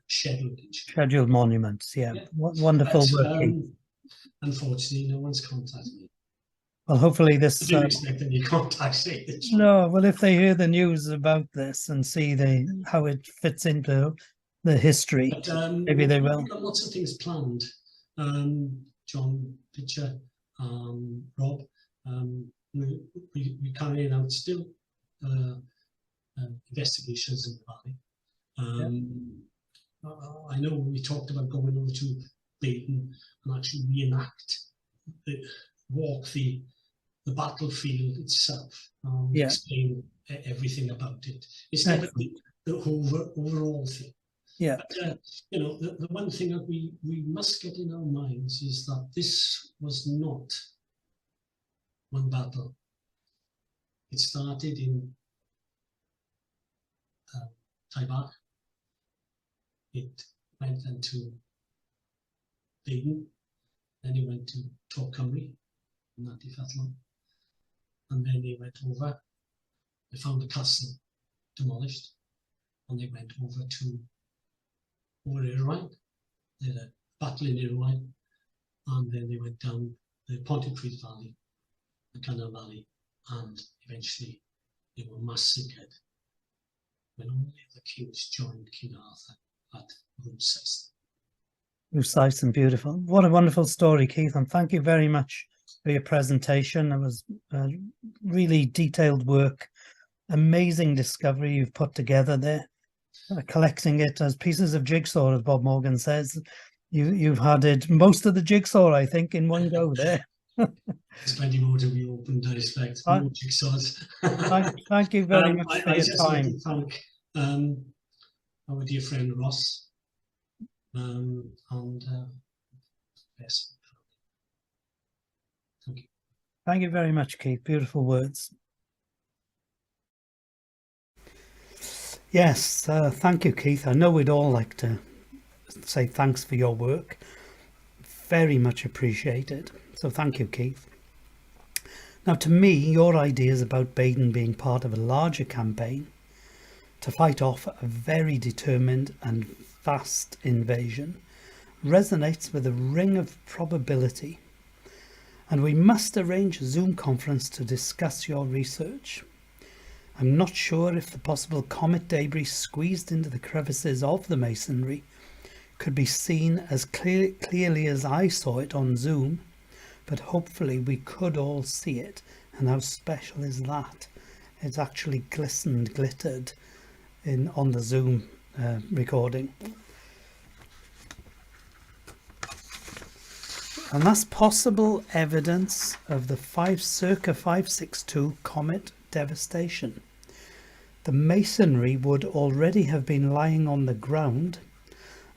scheduled monuments. Yeah, wonderful work. Unfortunately, no one's contacted me. Well, hopefully this. I didn't expect any contacts. No, well, if they hear the news about this and see how it fits into the history, maybe they will. We've got lots of things planned. John, Pitcher, Rob, we're carrying out still investigations in the valley. I know we talked about going over to Baden and actually reenact, walk the battlefield itself, explain everything about it instead of the overall thing. Yeah. But, you know, the one thing that we must get in our minds is that this was not one battle. It started in Taibach. It went into Baden, then it went to Tor Cymru, Nadi Fathlon, and then they went over. They found the castle demolished, and they went over Irvine. They had a battle in Irvine, and then they went down the Pontypridd Valley, the Canal Valley, and eventually they were massacred when only the kings joined King Arthur at Rousais. Rousais and beautiful. What a wonderful story, Keith, and thank you very much for your presentation. It was really detailed work, amazing discovery you've put together there. Collecting it as pieces of jigsaw, as Bob Morgan says. You've had most of the jigsaw, I think, in one go there. There's plenty more to be opened, I expect. More jigsaws. Thank you very much for your time. Like to thank our dear friend Ross and yes. Thank you. Thank you very much, Keith. Beautiful words. Yes, thank you, Keith. I know we'd all like to say thanks for your work. Very much appreciated. So thank you, Keith. Now, to me, your ideas about Baden being part of a larger campaign to fight off a very determined and vast invasion resonates with a ring of probability. And we must arrange a Zoom conference to discuss your research. I'm not sure if the possible comet debris squeezed into the crevices of the masonry could be seen as clearly as I saw it on Zoom, but hopefully we could all see it. And how special is that? It's actually glittered on the Zoom recording. And that's possible evidence of the circa 562 comet devastation. The masonry would already have been lying on the ground,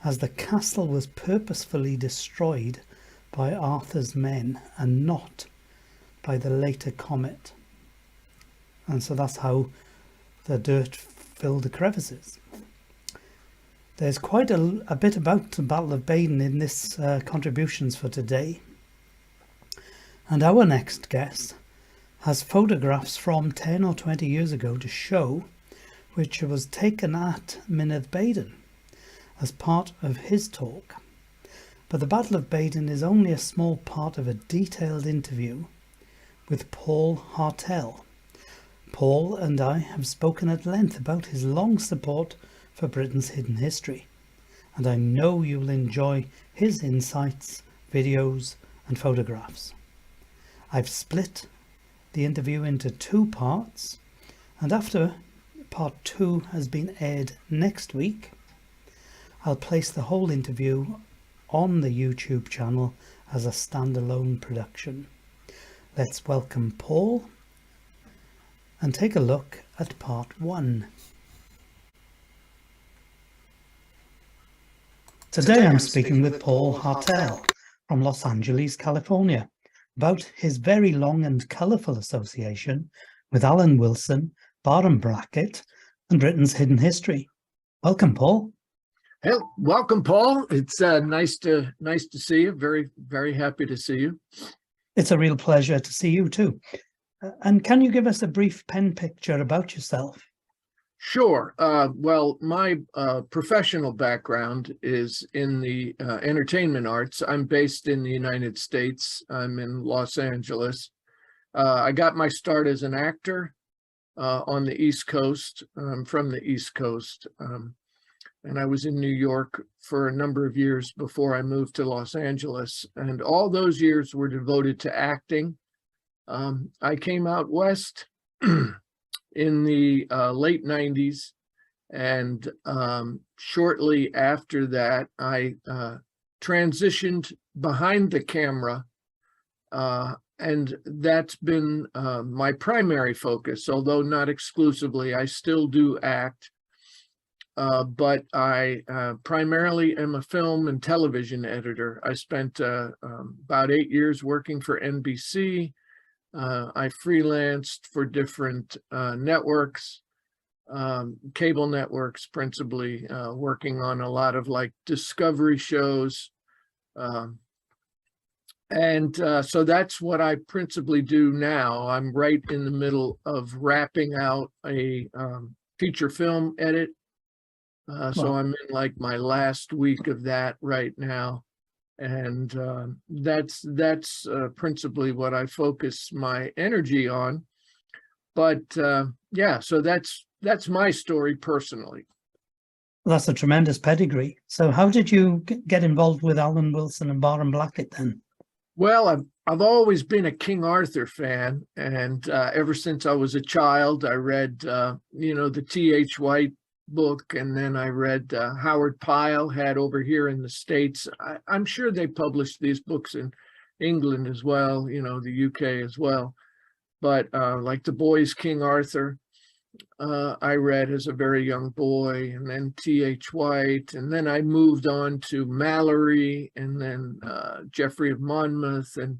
as the castle was purposefully destroyed by Arthur's men and not by the later comet. and so that's how the dirt filled the crevices. There's quite a bit about the Battle of Baden in this contributions for today. And our next guest has photographs from 10 or 20 years ago to show, which was taken at Mynydd Baden as part of his talk. But the Battle of Baden is only a small part of a detailed interview with Paul Hartel. Paul and I have spoken at length about his long support for Britain's hidden history, and I know you'll enjoy his insights, videos and photographs. I've split the interview into 2 parts, and after part 2 has been aired next week, I'll place the whole interview on the YouTube channel as a standalone production. Let's welcome Paul and take a look at part 1. Today I'm speaking with Paul Hartel from Los Angeles, California, about his very long and colourful association with Alan Wilson, Barham Blackett and Britain's hidden history. Welcome, Paul. Hey, welcome, Paul. It's nice to see you. Very, very happy to see you. It's a real pleasure to see you too. And can you give us a brief pen picture about yourself? Sure. Well, my professional background is in the entertainment arts. I'm based in the United States. I'm in Los Angeles. I got my start as an actor on the East Coast. I'm from the East Coast. And I was in New York for a number of years before I moved to Los Angeles. And all those years were devoted to acting. I came out west in the late 90s, and shortly after that, I transitioned behind the camera, and that's been my primary focus, although not exclusively. I still do act, but I primarily am a film and television editor. I spent about 8 years working for NBC. I freelanced for different networks, cable networks, principally, working on a lot of like discovery shows. So that's what I principally do now. I'm right in the middle of wrapping out a feature film edit. So I'm in like my last week of that right now. And that's principally what I focus my energy on. But yeah, so that's my story personally. Well, that's a tremendous pedigree. So how did you get involved with Alan Wilson and Barham Blackett then? Well, I've always been a King Arthur fan, and ever since I was a child, I read the T.H. White book, and then I read Howard Pyle had over here in the States. I'm sure they published these books in England as well, the UK as well. But like the boys King Arthur, I read as a very young boy, and then T.H. White, and then I moved on to Mallory, and then Geoffrey of Monmouth, and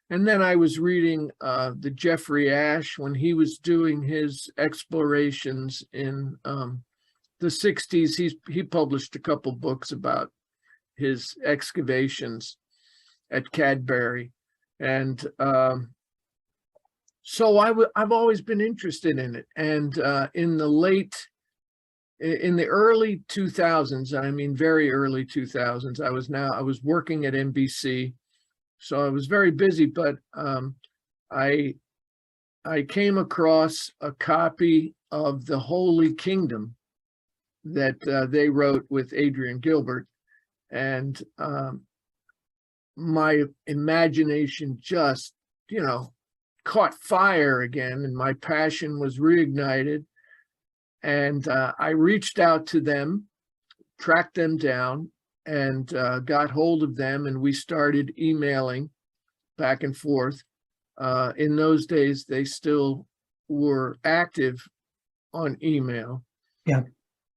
then I was reading the Geoffrey Ashe when he was doing his explorations in the 60s. He published a couple books about his excavations at Cadbury, and so I've always been interested in it. And in the early 2000s, I mean very early 2000s, I was working at NBC, so I was very busy. But I came across a copy of The Holy Kingdom that they wrote with Adrian Gilbert, and my imagination just, caught fire again, and my passion was reignited. And I reached out to them, tracked them down, and got hold of them, and we started emailing back and forth. In those days, they still were active on email. Yeah.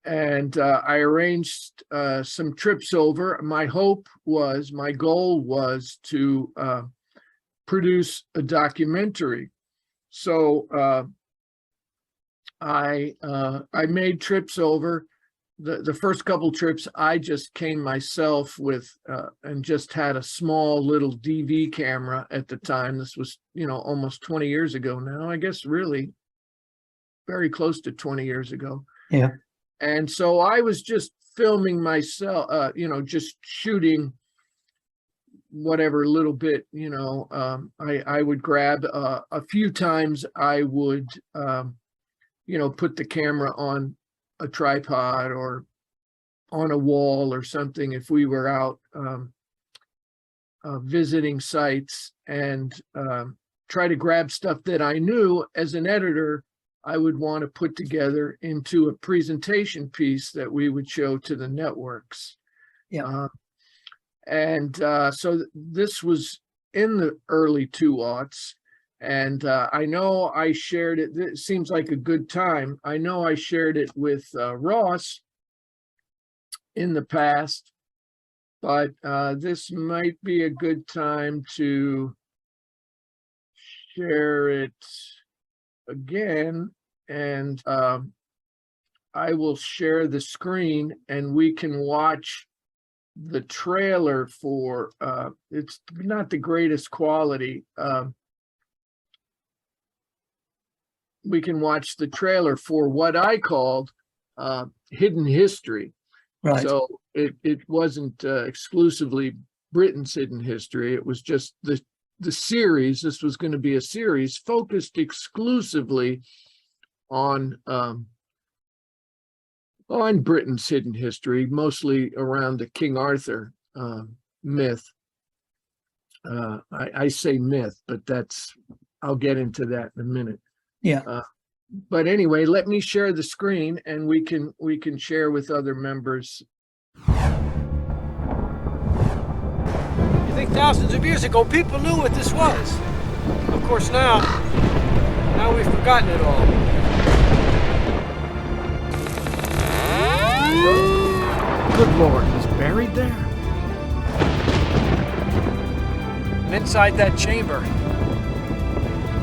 And I arranged some trips over. My goal was to produce a documentary. So I made trips over. The first couple trips, I just came myself with and just had a small little DV camera at the time. This was, almost 20 years ago now, I guess, really very close to 20 years ago. Yeah. And so I was just filming myself, just shooting whatever little bit, I would grab a few times. I would, put the camera on a tripod or on a wall or something if we were out visiting sites, and try to grab stuff that I knew as an editor I would want to put together into a presentation piece that we would show to the networks. Yeah. So this was in the early 2000s. And I know I shared it. It seems like a good time. I know I shared it with Ross in the past, but this might be a good time to share it again. And I will share the screen and we can watch the trailer for, it's not the greatest quality. We can watch the trailer for what I called Hidden History. Right. So it wasn't exclusively Britain's hidden history. It was just the series. This was going to be a series focused exclusively on Britain's hidden history, mostly around the King Arthur myth. I say myth, but I'll get into that in a minute. Yeah. But anyway, let me share the screen and we can share with other members. You think thousands of years ago people knew what this was? Of course now we've forgotten it all. Good Lord, he's buried there? And inside that chamber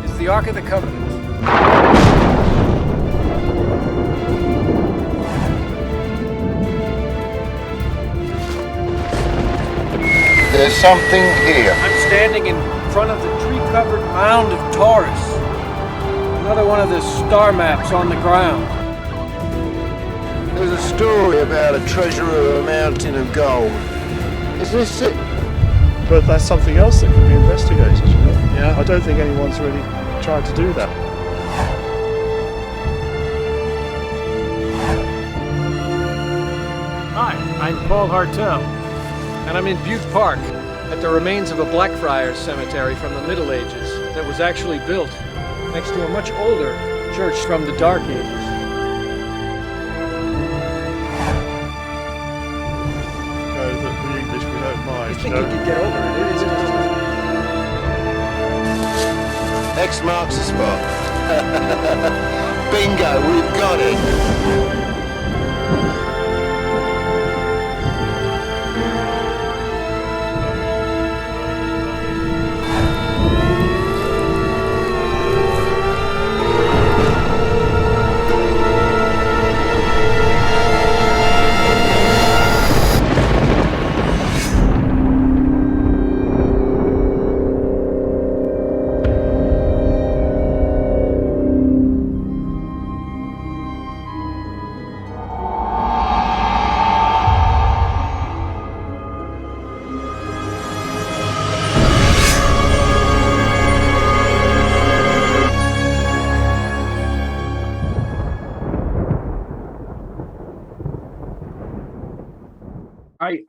is the Ark of the Covenant. There's something here. I'm standing in front of the tree-covered mound of Taurus. Another one of the star maps on the ground. There's a story about a treasure of a mountain of gold. Is this it? But that's something else that could be investigated, you know? Yeah. I don't think anyone's really tried to do that. Hi, I'm Paul Hartel, and I'm in Butte Park at the remains of a Blackfriars cemetery from the Middle Ages that was actually built next to a much older church from the Dark Ages. The English we don't mind. You think you could get over it? It is just... X marks the spot. Bingo, we've got it.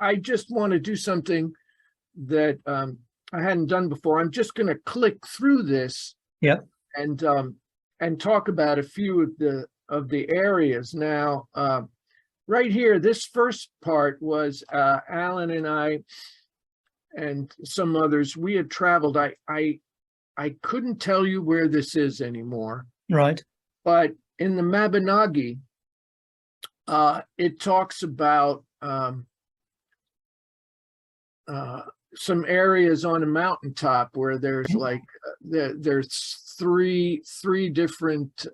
I just want to do something that I hadn't done before. I'm just going to click through this, Yep. and talk about a few of the areas. Now, right here, this first part was Alan and I and some others. We had traveled. I couldn't tell you where this is anymore. Right. But in the Mabinogi, it talks about some areas on a mountaintop where there's like there's three different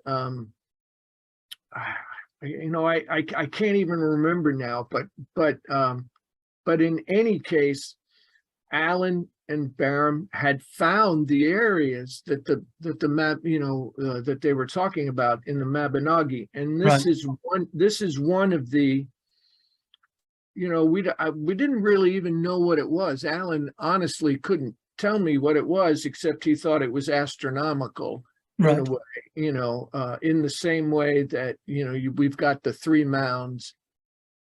you know, I can't even remember now, but in any case, Allen and Barham had found the areas that the map, you know, that they were talking about in the Mabinogi, and this is one of the, you know, we didn't really even know what it was. Allen honestly couldn't tell me what it was, except he thought it was astronomical in a way, you know, in the same way that, you know, we've got the 3 mounds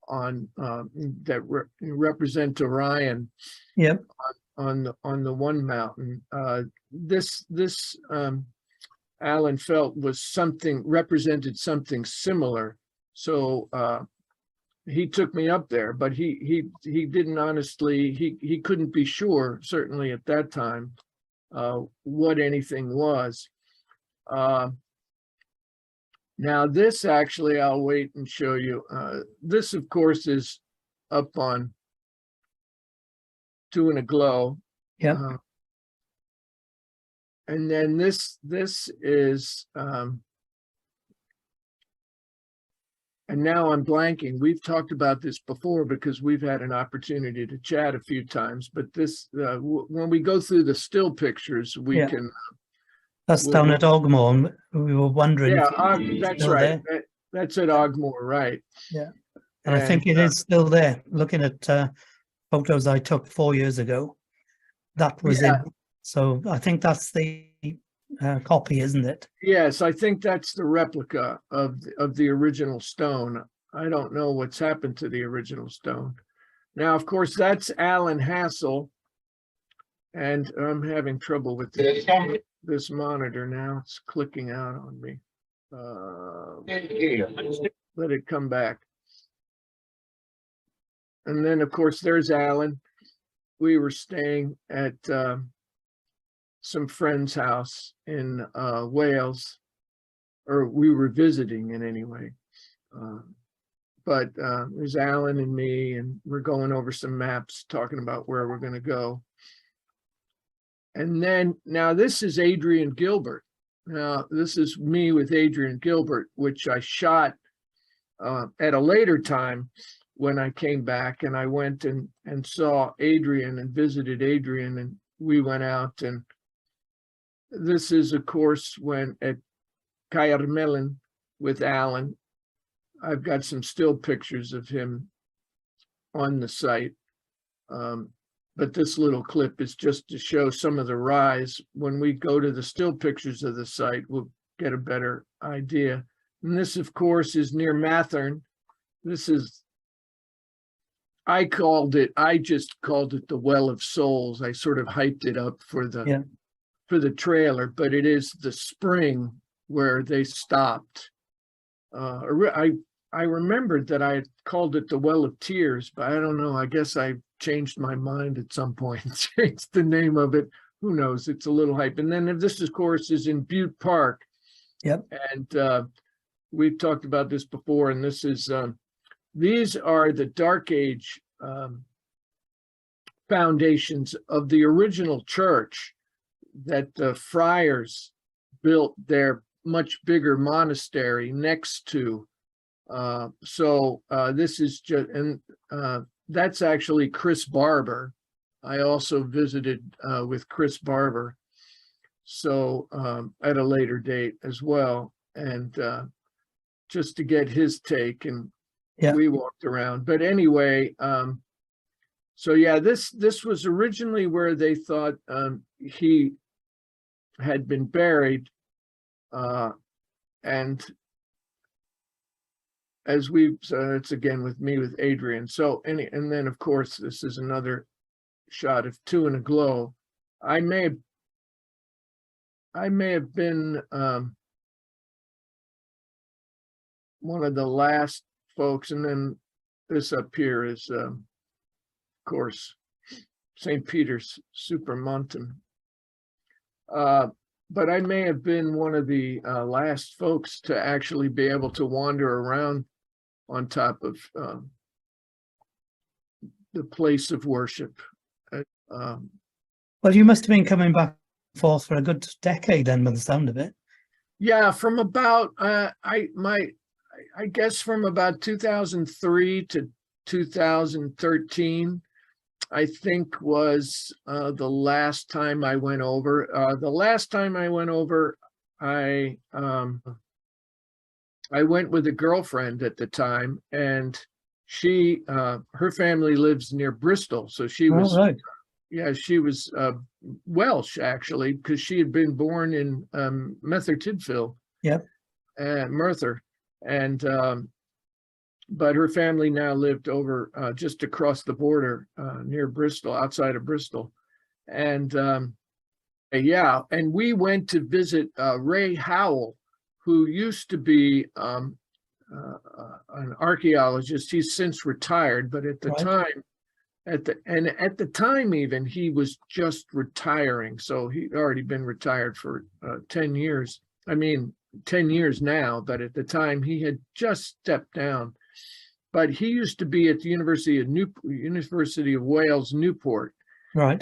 on that represent Orion. Yep. On the one mountain. This Allen felt represented something similar. So he took me up there, but he didn't honestly, he couldn't be sure, certainly at that time, what anything was. Now this actually, I'll wait and show you. This of course is up on Two in a Glow. Yeah. And then this is and now I'm blanking. We've talked about this before because we've had an opportunity to chat a few times, but this when we go through the still pictures, we can. That's down at Ogmore. We were wondering. Yeah, that's right. That's at Ogmore, right? Yeah, and I think it is still there. Looking at photos I took 4 years ago, that was in. So I think that's the copy, isn't it? Yes, I think that's the replica of the original stone. I don't know what's happened to the original stone. Now, of course, that's Alan Hassel, and I'm having trouble with this monitor now. It's clicking out on me. Let it come back. And then, of course, there's Alan. We were staying at some friend's house in Wales, or we were visiting in any way. But there's Alan and me, and we're going over some maps, talking about where we're going to go. And then, now this is Adrian Gilbert. Now, this is me with Adrian Gilbert, which I shot at a later time when I came back, and I went and saw Adrian and visited Adrian, and we went out. And this is, of course, when at Caermelin with Alan. I've got some still pictures of him on the site. But this little clip is just to show some of the rise. When we go to the still pictures of the site, we'll get a better idea. And this, of course, is near Mathern. This is, I just called it the Well of Souls. I sort of hyped it up for the trailer, but it is the spring where they stopped. I remembered that I had called it the Well of Tears, but I don't know. I guess I changed my mind at some point, changed the name of it. Who knows? It's a little hype. And then this, of course, is in Butte Park. Yep. And we've talked about this before. And this is, these are the Dark Age foundations of the original church that the friars built their much bigger monastery next to. This is just, and that's actually Chris Barber. I also visited with Chris Barber, so at a later date as well, and just to get his take, and we walked around. But anyway, so yeah, this was originally where they thought he had been buried, and as we've, it's again with me with Adrian. So and then of course this is another shot of Two in a Glow. I may have been one of the last folks, and then this up here is of course St. Peter's Supermontum. But I may have been one of the last folks to actually be able to wander around on top of the place of worship. Well, you must have been coming back and forth for a good decade then, by the sound of it. Yeah, from about I I guess from about 2003 to 2013, I think was the last time I went over. The last time I went over, I went with a girlfriend at the time, and she, her family lives near Bristol, so she was, right. yeah, she was Welsh actually, because she had been born in Merthyr Tydfil, Yep. Merthyr, and but her family now lived over just across the border near Bristol, outside of Bristol, and yeah, and we went to visit Ray Howell, who used to be an archaeologist. He's since retired, but at the time, at the time even, he was just retiring. So he'd already been retired for 10 years. I mean, 10 years now, but at the time he had just stepped down. But he used to be at the University of Wales, Newport. Right.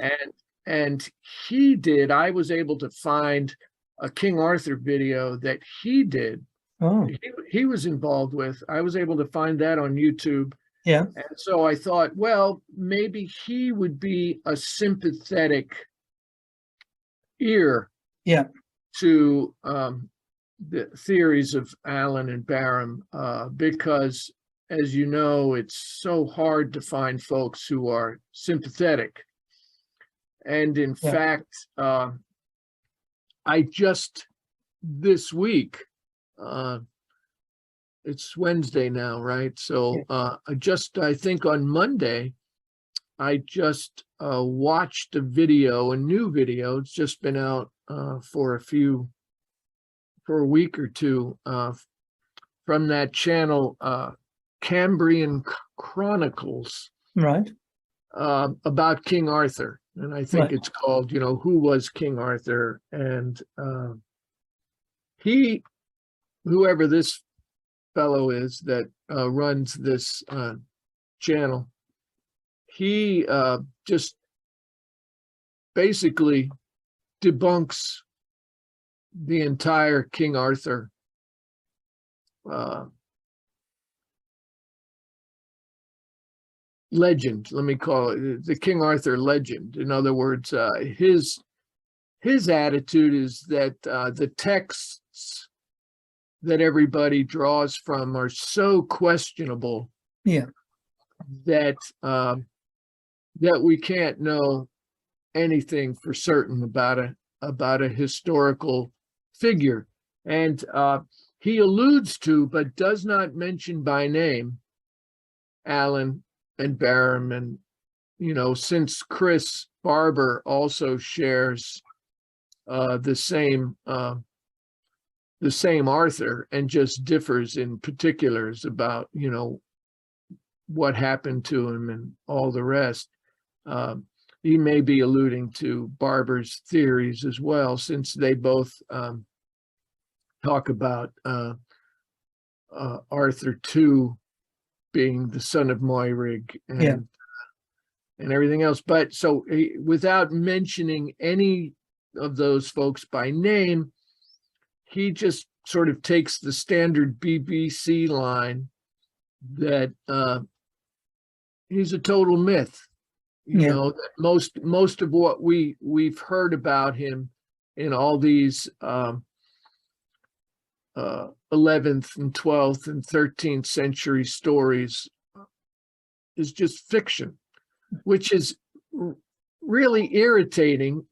And he did, I was able to find a King Arthur video that he did. Oh. He was involved with. I was able to find that on YouTube. Yeah. And so I thought, well, maybe he would be a sympathetic ear, yeah, to the theories of Allen and Barham, because, as you know, it's so hard to find folks who are sympathetic. And in fact, I just this week, it's Wednesday now, right? So I think on Monday, I just watched a new video. It's just been out for a week or two from that channel, Cambrian Chronicles, right, about King Arthur. And I think it's called, Who Was King Arthur? And whoever this fellow is that runs this channel, he just basically debunks the entire King Arthur legend, let me call it, the King Arthur legend. In other words, his attitude is that the texts that everybody draws from are so questionable, that that we can't know anything for certain about a historical figure. And he alludes to, but does not mention by name, Allen and Barham. And, since Chris Barber also shares the same Arthur and just differs in particulars about, what happened to him and all the rest, he may be alluding to Barber's theories as well, since they both talk about Arthur II being the son of Moirig and everything else. But so without mentioning any of those folks by name, he just sort of takes the standard BBC line that he's a total myth. That most of what we've heard about him in all these 11th and 12th and 13th century stories is just fiction, which is really irritating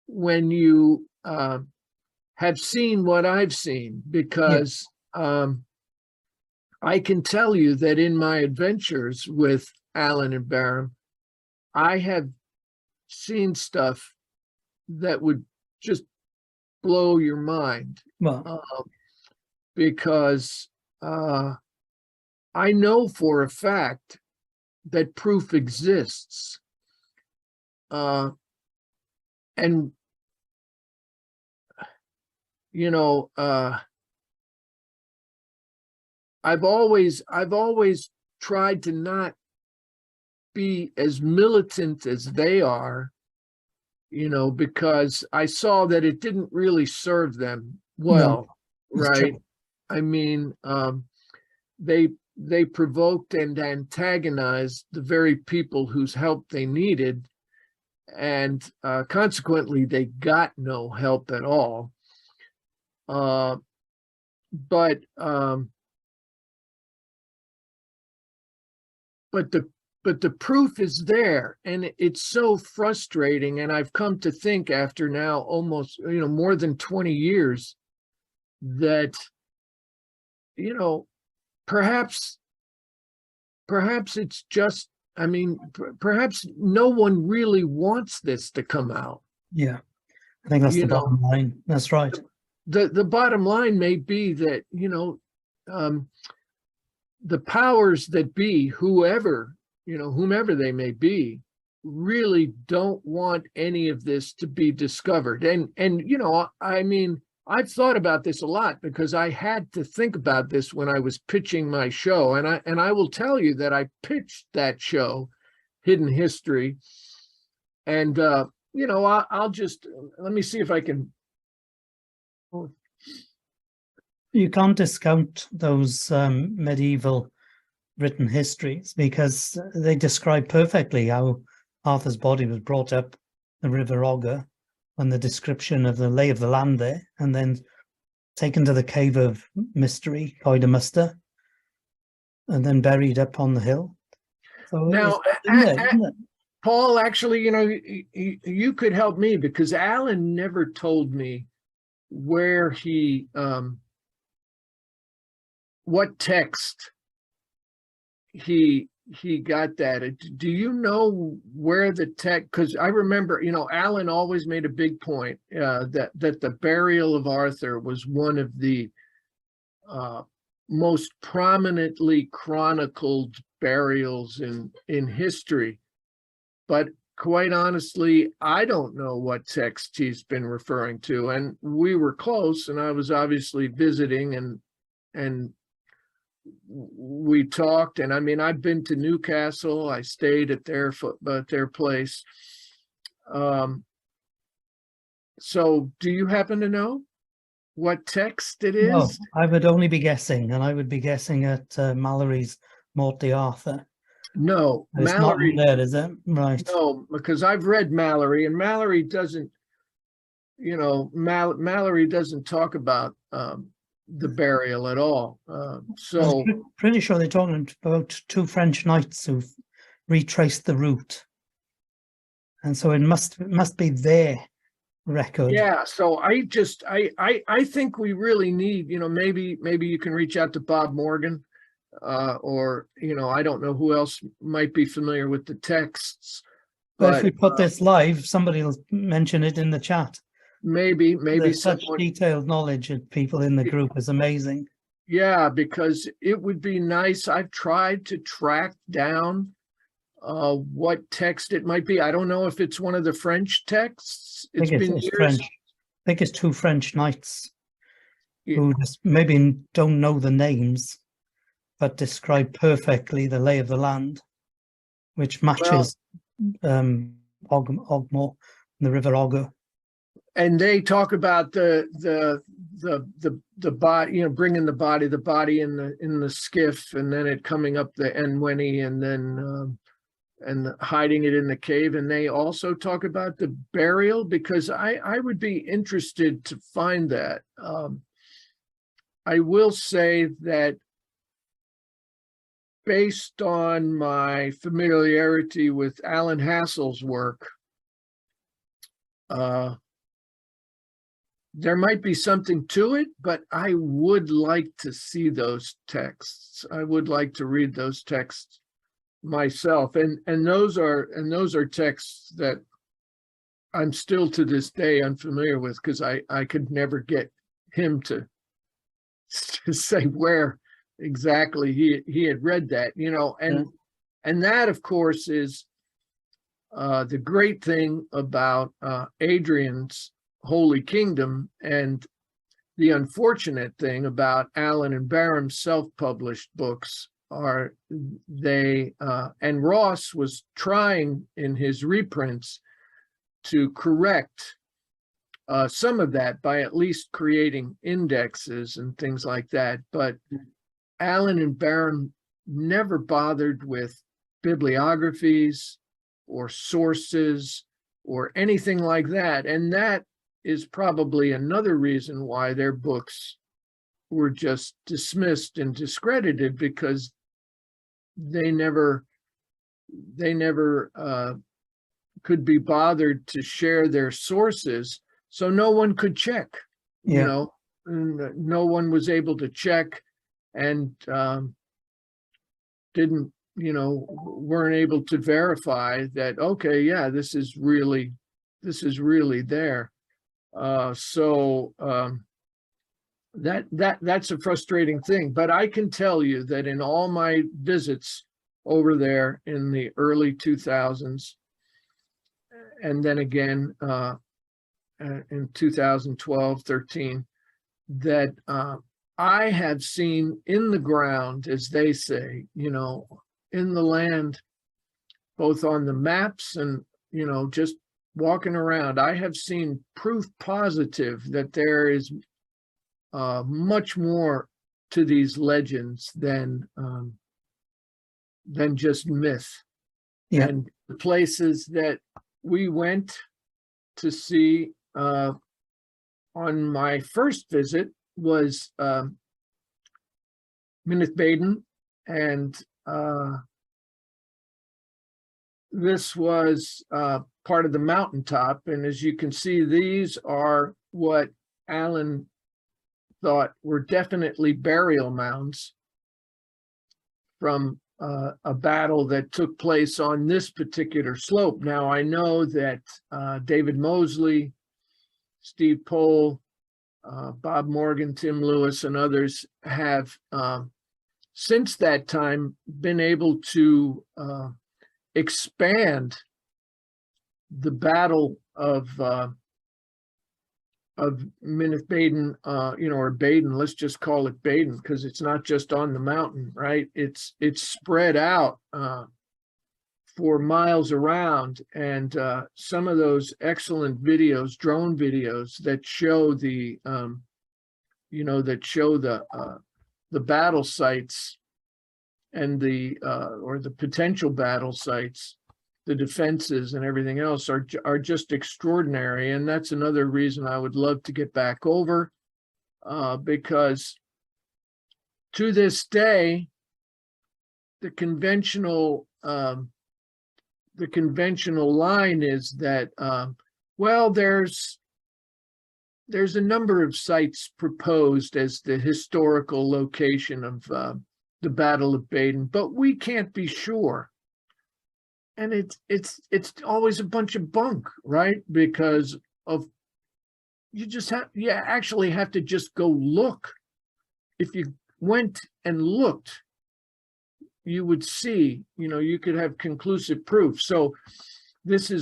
when you have seen what I've seen, because I can tell you that in my adventures with Allen and Barham, I have seen stuff that would just blow your mind. Because I know for a fact that proof exists. And, I've always tried to not be as militant as they are, because I saw that it didn't really serve them well, right? I mean, they provoked and antagonized the very people whose help they needed, and consequently they got no help at all. But the proof is there, and it's so frustrating. And I've come to think, after now almost more than 20 years, that perhaps it's just, perhaps no one really wants this to come out. Yeah, I think that's the bottom line. That's right. The bottom line may be that the powers that be, whomever they may be, really don't want any of this to be discovered. And I've thought about this a lot, because I had to think about this when I was pitching my show, and I will tell you that I pitched that show, Hidden History, and I'll just let me see if I can. You can't discount those medieval written histories, because they describe perfectly how Arthur's body was brought up the River Ogre, and the description of the lay of the land there, and then taken to the Cave of Mystery, Coidamuster, and then buried up on the hill. So now, Paul, actually, you could help me, because Alan never told me where he, what text he got that. Do you know where the text? Because I remember, Alan always made a big point that the burial of Arthur was one of the most prominently chronicled burials in history. But quite honestly, I don't know what text he's been referring to. And we were close, and I was obviously visiting, and we talked. And I've been to Newcastle. I stayed at their place. So do you happen to know what text it is? No, I would only be guessing, and I would be guessing at Mallory's Morte Arthur. No, it's Mallory, not there, is it? Right. No, because I've read Mallory, and Mallory doesn't, Mallory doesn't talk about the burial at all. So I'm pretty sure they're talking about two French knights who've retraced the route, and so it must be their record. Yeah. So I think we really need, maybe you can reach out to Bob Morgan, or I don't know who else might be familiar with the texts. But if we put this live, somebody will mention it in the chat. Maybe such detailed knowledge of people in the group is amazing. Yeah, because it would be nice. I've tried to track down what text it might be. I don't know if it's one of the French texts. It's been years. French. I think it's two French knights who just maybe don't know the names, but describe perfectly the lay of the land, which matches Ogmore, the River Ogre. And they talk about the body, bringing the body in the skiff, and then it coming up the Enwenny, and then and hiding it in the cave. And they also talk about the burial, because I would be interested to find that. I will say that based on my familiarity with Alan Hassel's work, there might be something to it, but I would like to see those texts. I would like to read those texts myself, and those are texts that I'm still to this day unfamiliar with, because I could never get him to say where exactly he had read that, and that, of course, is the great thing about Adrian's Holy Kingdom, and the unfortunate thing about Allen and Barham's self-published books are they, and Ross was trying in his reprints to correct some of that by at least creating indexes and things like that. But Allen and Barham never bothered with bibliographies or sources or anything like that. And that is probably another reason why their books were just dismissed and discredited, because they never could be bothered to share their sources, so no one could check. Yeah. You know, no one was able to check, and didn't, you know, weren't able to verify that, okay, yeah, this is really there. So that's a frustrating thing. But I can tell you that in all my visits over there in the early 2000s, and then again in 2012, 13, that I have seen in the ground, as they say, you know, in the land, both on the maps and, you know, just walking around, I have seen proof positive that there is much more to these legends than just myth. Yeah. And the places that we went to see on my first visit was Minith Baden, and this was part of the mountaintop. And as you can see, these are what Allen thought were definitely burial mounds from a battle that took place on this particular slope. Now, I know that David Mosley, Steve Pohl, Bob Morgan, Tim Lewis, and others have since that time been able to expand the battle of Minith Baden, you know, or Baden. Let's just call it Baden, because it's not just on the mountain, right? It's spread out for miles around, and some of those excellent videos, drone videos that show the, you know, that show the battle sites and the or the potential battle sites, the defenses and everything else are just extraordinary. And that's another reason I would love to get back over, because to this day, the conventional line is that, well, there's a number of sites proposed as the historical location of the Battle of Baden, but we can't be sure. And it's always a bunch of bunk, right? Because of you actually have to just go look. If you went and looked, you would see, you know, you could have conclusive proof. So these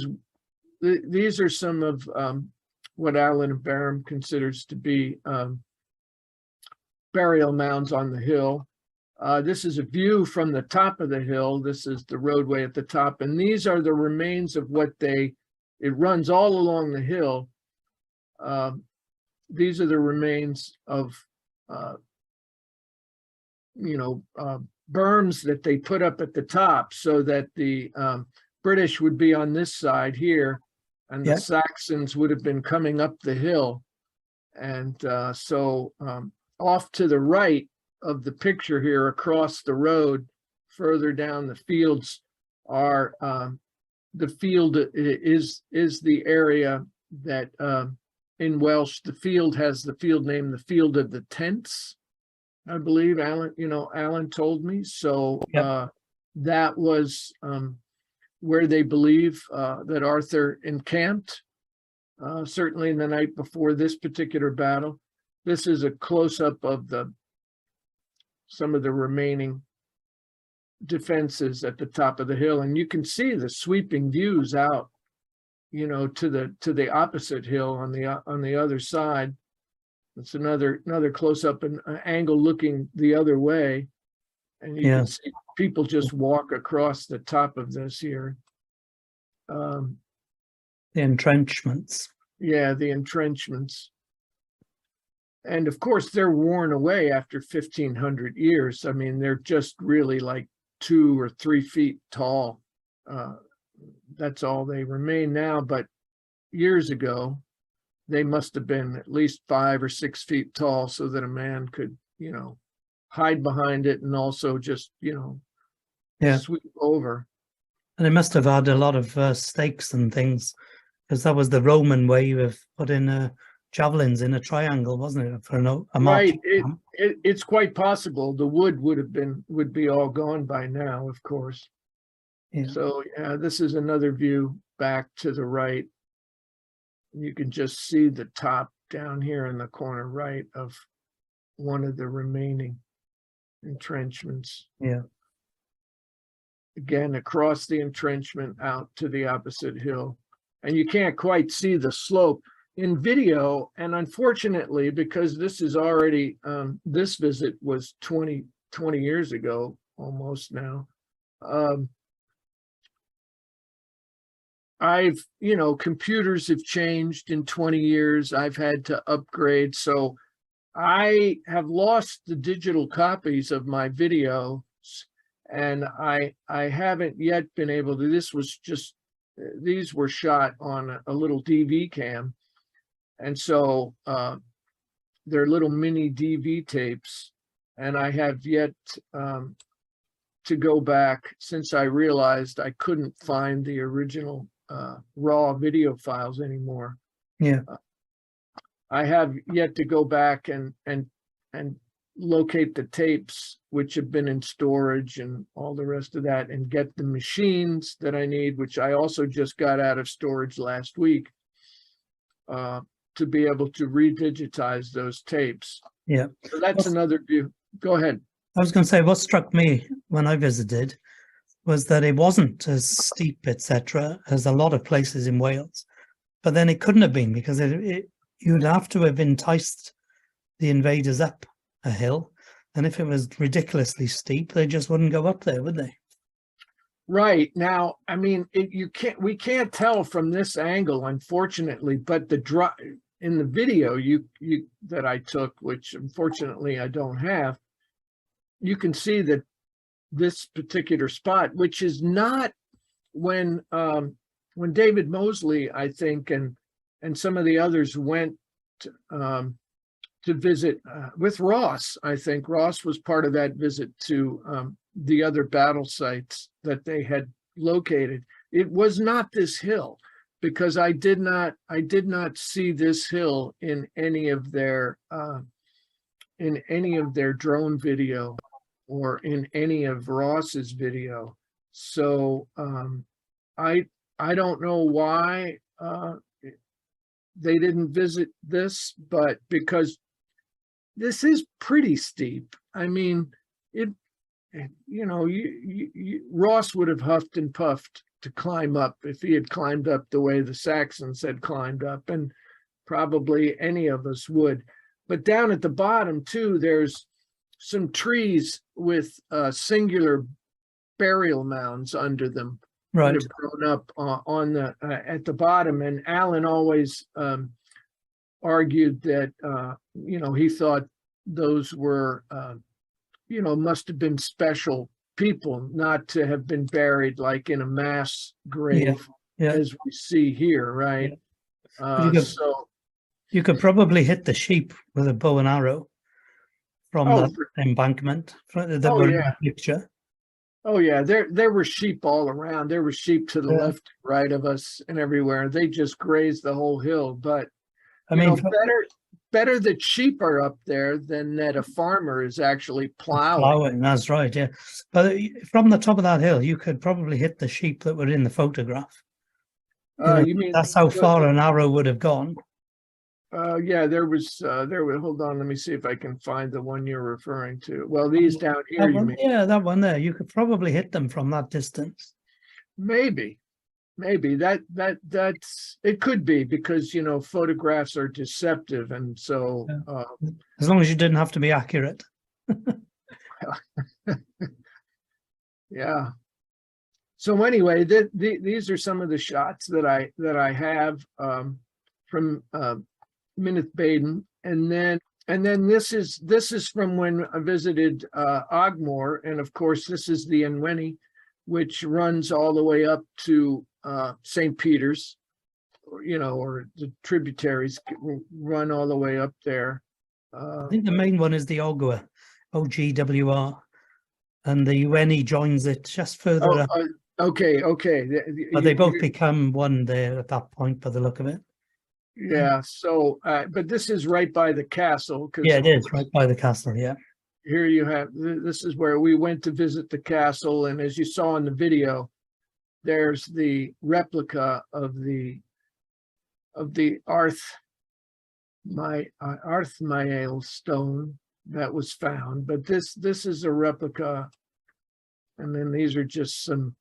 are some of what Allen and Barham considers to be burial mounds on the hill. This is a view from the top of the hill. This is the roadway at the top, and these are the remains of what it runs all along the hill. These are the remains of, you know, berms that they put up at the top so that the British would be on this side here, and the Saxons would have been coming up the hill. And so off to the right of the picture here, across the road, further down the fields, are the field is the area that in Welsh, the field has the field name, the Field of the Tents, I believe. Alan told me. So that was where they believe that Arthur encamped, certainly in the night before this particular battle. This is a close-up of some of the remaining defenses at the top of the hill, and you can see the sweeping views out, you know, to the opposite hill on the other side. It's another close-up and angle looking the other way, and you can see people just walk across the top of this here. The entrenchments. Yeah, the entrenchments. and of course they're worn away after 1,500 years. I mean, they're just really like 2 or 3 feet tall. That's all they remain now. But years ago, they must have been at least 5 or 6 feet tall, so that a man could, hide behind it and also just, sweep over. And they must have had a lot of stakes and things, because that was the Roman way of putting javelins in a triangle, wasn't it? For a march. Right. It's quite possible the wood would be all gone by now, of course. Yeah. So this is another view back to the right. You can just see the top down here in the corner right of one of the remaining entrenchments. Yeah. Again, across the entrenchment out to the opposite hill. And you can't quite see the slope in video. And unfortunately, because this is already, this visit was 20 years ago, almost now. Computers have changed in 20 years. I've had to upgrade. So I have lost the digital copies of my videos, and I haven't yet been able to. These were shot on a little DV cam. And so they're little mini DV tapes, and I have yet to go back, since I realized I couldn't find the original raw video files anymore. Yeah. I have yet to go back and locate the tapes, which have been in storage and all the rest of that, and get the machines that I need, which I also just got out of storage last week, to be able to redigitize those tapes. Yeah. So that's another view. Go ahead. I was going to say, what struck me when I visited was that it wasn't as steep, etc., as a lot of places in Wales. But then it couldn't have been, because you'd have to have enticed the invaders up a hill. And if it was ridiculously steep, they just wouldn't go up there, would they? Right. Now, I mean, we can't tell from this angle, unfortunately, but in the video that I took, which unfortunately I don't have, you can see that this particular spot, which is not when David Mosley, I think, and some of the others went to visit with Ross. I think Ross was part of that visit to the other battle sites that they had located. It was not this hill, because I did not see this hill in any of their drone video or in any of Ross's video. So I don't know why they didn't visit this, but because this is pretty steep. I mean, Ross would have huffed and puffed to climb up if he had climbed up the way the Saxons had climbed up, and probably any of us would. But down at the bottom too, there's some trees with singular burial mounds under them. Right. That have grown up on the at the bottom. And Alan always argued that he thought those were must have been special people, not to have been buried like in a mass grave, as we see here, right? Yeah. You could probably hit the sheep with a bow and arrow from that embankment that were in the picture. Oh yeah, there were sheep all around. There were sheep to the left, right of us, and everywhere. They just grazed the whole hill. But I mean, better that sheep are up there than that a farmer is actually plowing. That's right, yeah. But from the top of that hill, you could probably hit the sheep that were in the photograph. You mean that's how far an arrow would have gone? There was. Hold on, let me see if I can find the one you're referring to. Well, these down here, you mean? Yeah, that one there. You could probably hit them from that distance. Maybe that's it. Could be, because photographs are deceptive, and so as long as you didn't have to be accurate. Yeah. So anyway, these are some of the shots that I have from Minith Baden, and then And then this is from when I visited Ogmore, and of course this is the Enwenny, which runs all the way up to St. Peter's, or the tributaries run all the way up there. I think the main one is the Ogwa, OGWR, and the Ueni joins it just further up. Okay. But they both become one there at that point, by the look of it. Yeah. So, but this is right by the castle. Yeah, it is right by the castle. Yeah. Here you have. This is where we went to visit the castle, and as you saw in the video, there's the replica of the Arthmael stone that was found. But this is a replica, and then these are just some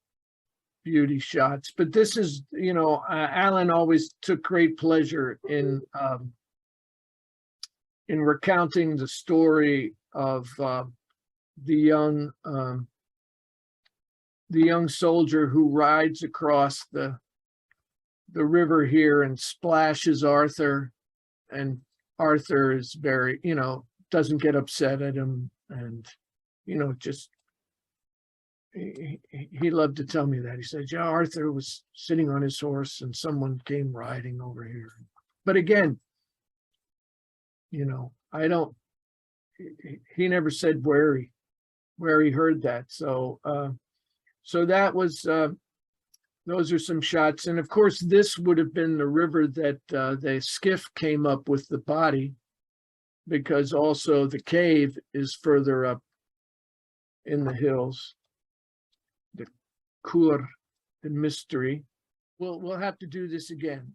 beauty shots. But this is, Alan always took great pleasure in recounting the story of the young soldier who rides across the river here and splashes Arthur, and Arthur is very, doesn't get upset at him, and just he loved to tell me that. He said, yeah, Arthur was sitting on his horse and someone came riding over here. But again, I don't, he never said where he heard that. So that was, those are some shots. And of course, this would have been the river that the skiff came up with the body, because also the cave is further up in the hills. The Cwr, the mystery. We'll have to do this again,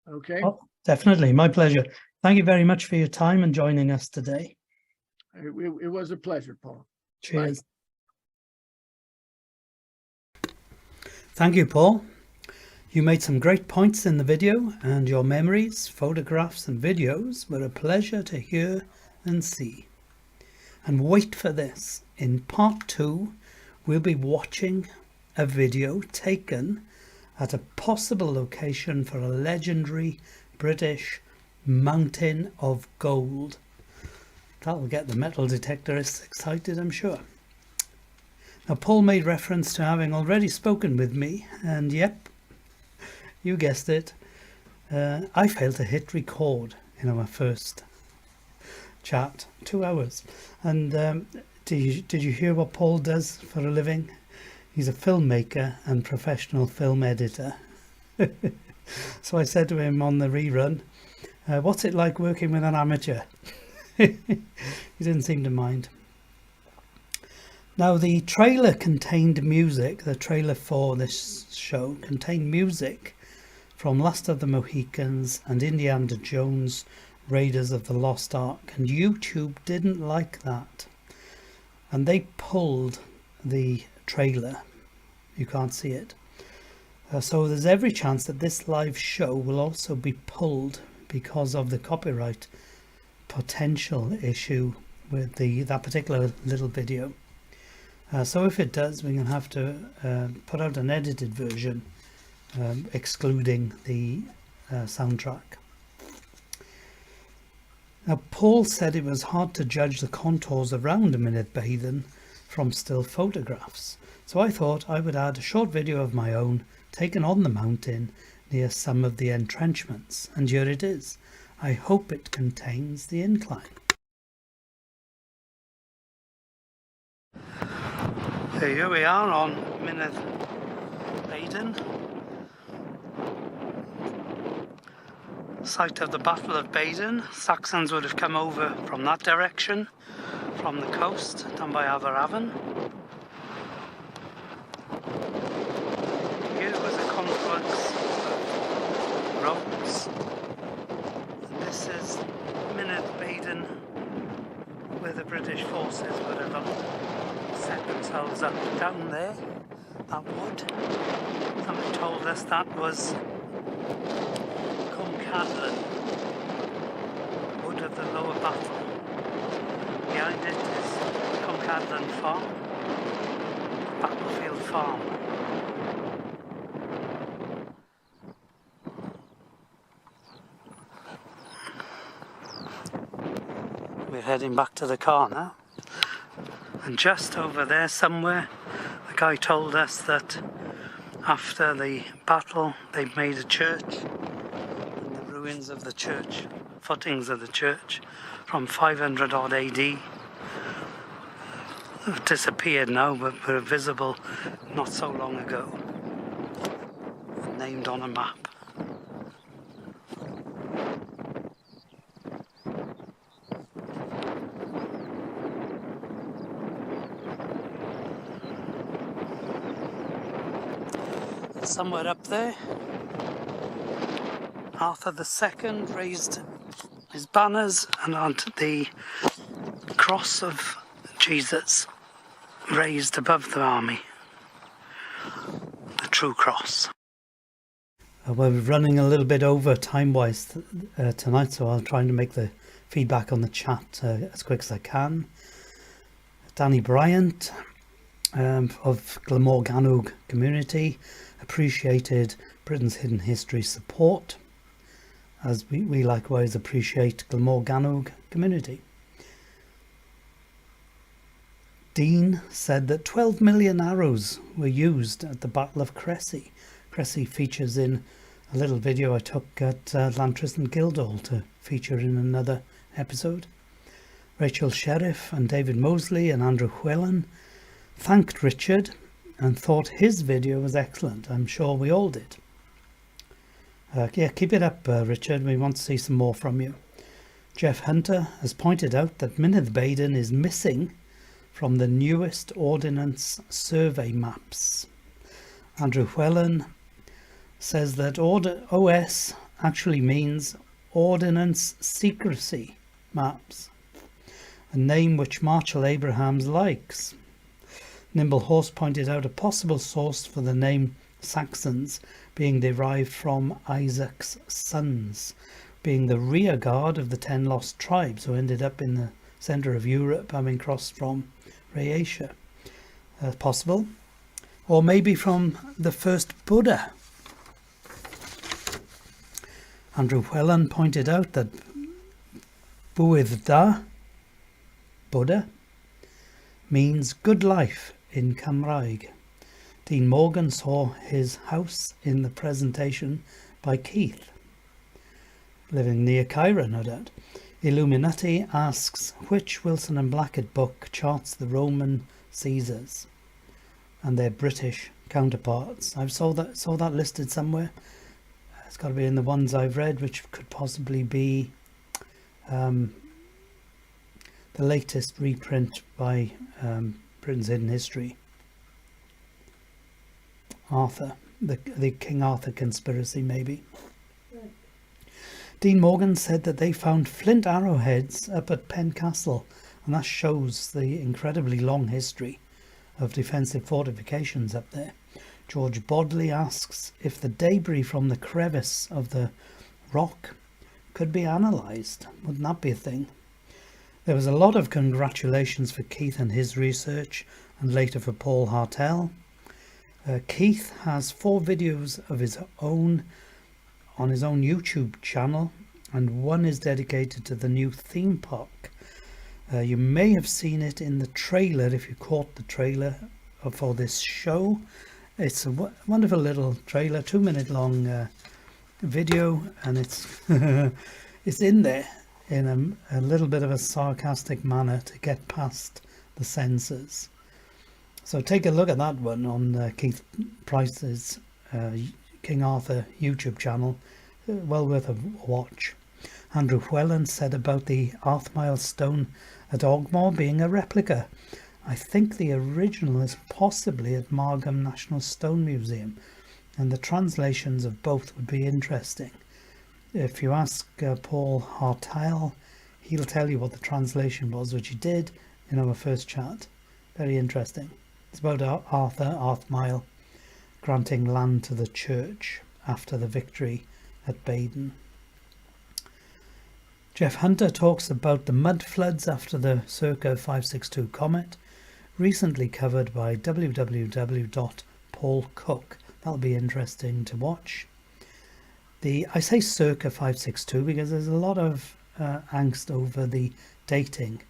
Okay. Oh, definitely. My pleasure. Thank you very much for your time and joining us today. It was a pleasure, Paul. Cheers. Bye. Thank you, Paul. You made some great points in the video, and your memories, photographs and videos were a pleasure to hear and see. And wait for this. In part 2, we'll be watching a video taken at a possible location for a legendary British mountain of gold. That'll get the metal detectorists excited, I'm sure. Now, Paul made reference to having already spoken with me, and yep, you guessed it, I failed to hit record in our first chat, 2 hours. And did you hear what Paul does for a living? He's a filmmaker and professional film editor. So I said to him on the rerun, what's it like working with an amateur? He didn't seem to mind. Now, the trailer contained music, the trailer for this show contained music from Last of the Mohicans and Indiana Jones, Raiders of the Lost Ark, and YouTube didn't like that. And they pulled the trailer. You can't see it. So there's every chance that this live show will also be pulled because of the copyright potential issue with that particular little video. So if it does, we're going to have to put out an edited version excluding the soundtrack. Now, Paul said it was hard to judge the contours around Mynydd Beddin from still photographs. So I thought I would add a short video of my own taken on the mountain near some of the entrenchments. And here it is. I hope it contains the incline. Here we are on Mynydd Beddin, site of the Battle of Beddin. Saxons would have come over from that direction, from the coast, down by Aberavon. Here was a confluence of roads. This is Mynydd Beddin, where the British forces would have set themselves up. Down there, that wood. Somebody told us that was Cwm wood of the lower battle. Behind it is Cwm Farm, Battlefield Farm. We're heading back to the car now. And just over there somewhere, the guy told us that after the battle they made a church, and the ruins of the church, footings of the church from 500 odd AD have disappeared now, but were visible not so long ago, named on a map. Somewhere up there, Arthur II raised his banners, and on the cross of Jesus raised above the army, the true cross. We're running a little bit over time-wise tonight, so I'll try to make the feedback on the chat as quick as I can. Danny Bryant of Glamorgannog community appreciated Britain's Hidden History support, as we likewise appreciate Glamorgannog community. Dean said that 12 million arrows were used at the Battle of Crecy. Crecy features in a little video I took at Lantris and Guildhall to feature in another episode. Rachel Sheriff and David Mosley and Andrew Whelan thanked Richard and thought his video was excellent. I'm sure we all did. Yeah, keep it up, Richard. We want to see some more from you. Jeff Hunter has pointed out that Mynydd Baden is missing from the newest Ordnance Survey maps. Andrew Whelan says that OS actually means Ordnance Secrecy Maps, a name which Marshall Abrahams likes. Nimble Horse pointed out a possible source for the name Saxons being derived from Isaac's sons, being the rear guard of the 10 lost tribes who ended up in the centre of Europe, having crossed from Rhaetia. Possible. Or maybe from the first Buddha. Andrew Whelan pointed out that Buddha means good life in Cymraeg. Dean Morgan saw his house in the presentation by Keith, living near Cairo, no doubt. Illuminati asks which Wilson and Blackett book charts the Roman Caesars and their British counterparts. I saw that listed somewhere. It's got to be in the ones I've read, which could possibly be the latest reprint by Britain's Hidden History. Arthur, the King Arthur conspiracy, maybe. Right. Dean Morgan said that they found flint arrowheads up at Penn Castle, and that shows the incredibly long history of defensive fortifications up there. George Bodley asks if the debris from the crevice of the rock could be analysed. Wouldn't that be a thing? There was a lot of congratulations for Keith and his research, and later for Paul Hartel. Keith has 4 videos of his own on his own YouTube channel, and one is dedicated to the new theme park. You may have seen it in the trailer if you caught the trailer for this show. It's a wonderful little trailer, 2-minute long video, and it's it's in there in a little bit of a sarcastic manner to get past the censors. So take a look at that one on Keith Price's King Arthur YouTube channel. Well worth a watch. Andrew Whelan said about the Arthmile stone at Ogmore being a replica. I think the original is possibly at Margam National Stone Museum, and the translations of both would be interesting. If you ask Paul Hartel, he'll tell you what the translation was, which he did in our first chat. Very interesting. It's about Arthur Arthmile granting land to the church after the victory at Baden. Jeff Hunter talks about the mud floods after the circa 562 comet, recently covered by www.paulcook. That'll be interesting to watch. I say circa 562 because there's a lot of angst over the dating.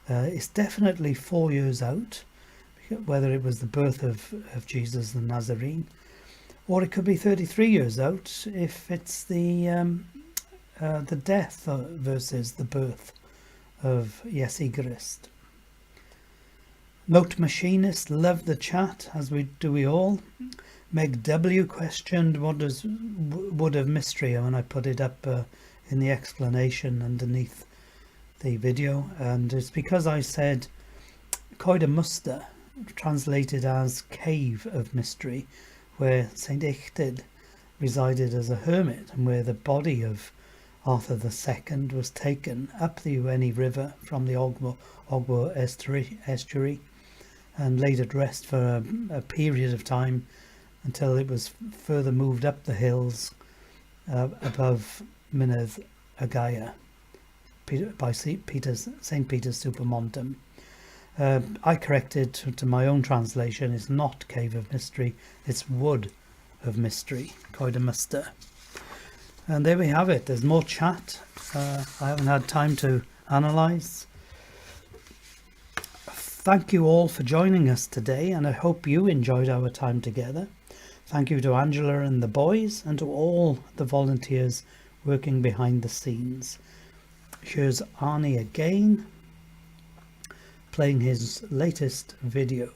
It's definitely 4 years out, whether it was the birth of Jesus the Nazarene, or it could be 33 years out if it's the death versus the birth of Jesu Christ. Note Machinist loved the chat, as we all. Meg W questioned what does Wood of Mystery, when I put it up in the explanation underneath the video, and it's because I said Coed Muster, translated as Cave of Mystery, where St. Ichtyd resided as a hermit, and where the body of Arthur II was taken up the Ueni River from the Ogwo estuary and laid at rest for a period of time until it was further moved up the hills above Mynydd Agaya by St. Peter's Supermontum. I corrected to my own translation. It's not Cave of Mystery, it's Wood of Mystery, Coed Muster. And there we have it. There's more chat. I haven't had time to analyse. Thank you all for joining us today, and I hope you enjoyed our time together. Thank you to Angela and the boys, and to all the volunteers working behind the scenes. Here's Arnie again, playing his latest video.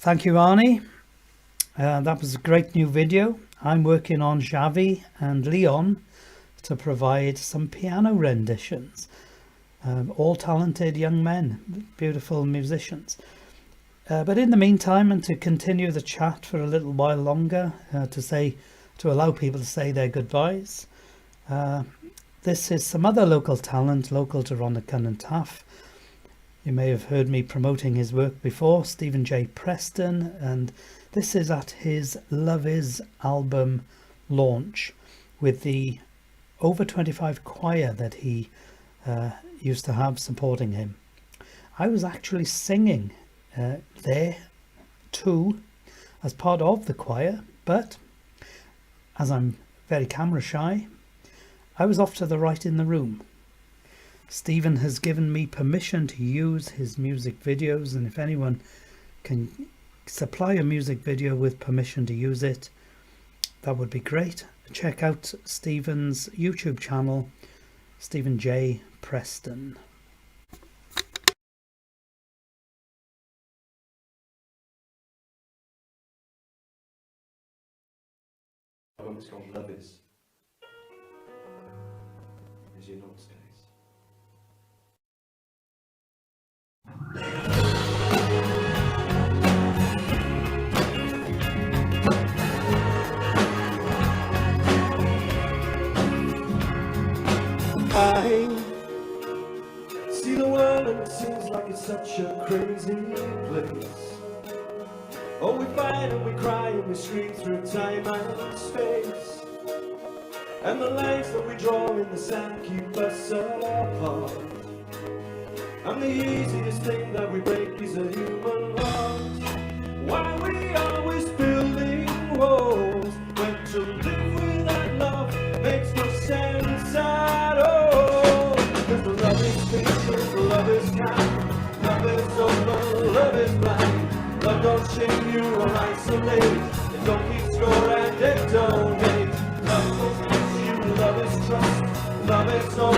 Thank you, Arnie. That was a great new video. I'm working on Xavi and Leon to provide some piano renditions. All talented young men, beautiful musicians. But in the meantime, and to continue the chat for a little while longer, to allow people to say their goodbyes, this is some other local talent, local to Rhondda and Taff. You may have heard me promoting his work before, Stephen J. Preston, and this is at his Love Is album launch with the over 25 choir that he used to have supporting him. I was actually singing there too as part of the choir, but as I'm very camera shy, I was off to the right in the room. Stephen has given me permission to use his music videos, and if anyone can supply a music video with permission to use it, that would be great. Check out Stephen's YouTube channel, Stephen J. Preston. It's called Love Is. As you know, days. I see the world and it seems like it's such a crazy place. Oh, we fight and we cry and we scream through time and space, and the lines that we draw in the sand keep us apart. And the easiest thing that we break is a human heart. Why we always building walls when to live without love makes no sense at all. Cause the love is patient, love is kind, love is open, love is blind. Love don't shame you or isolate, it don't keep score and it don't hate. Love protects you, love is trust, love is all.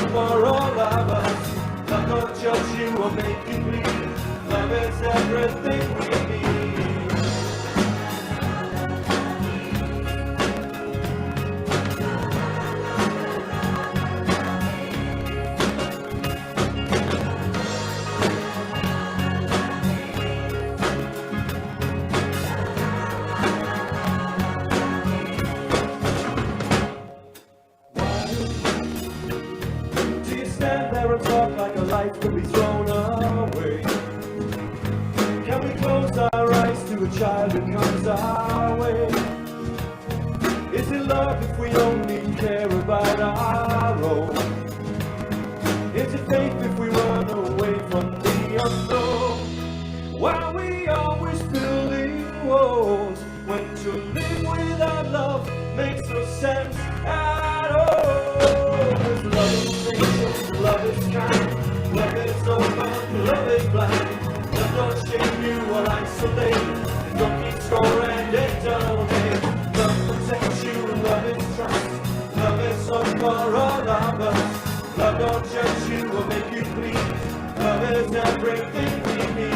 love if we only care about our own? Is it faith if we run away from the unknown? While we always building walls, when to live without love makes no sense at all. 'Cause love is patient, love is kind, love is open, love is blind. Love don't shame you or isolate, don't keep score and it don't hate. Love protects you, love is trust, love is hope for all of us. Love don't judge you or make you please, love is everything we need.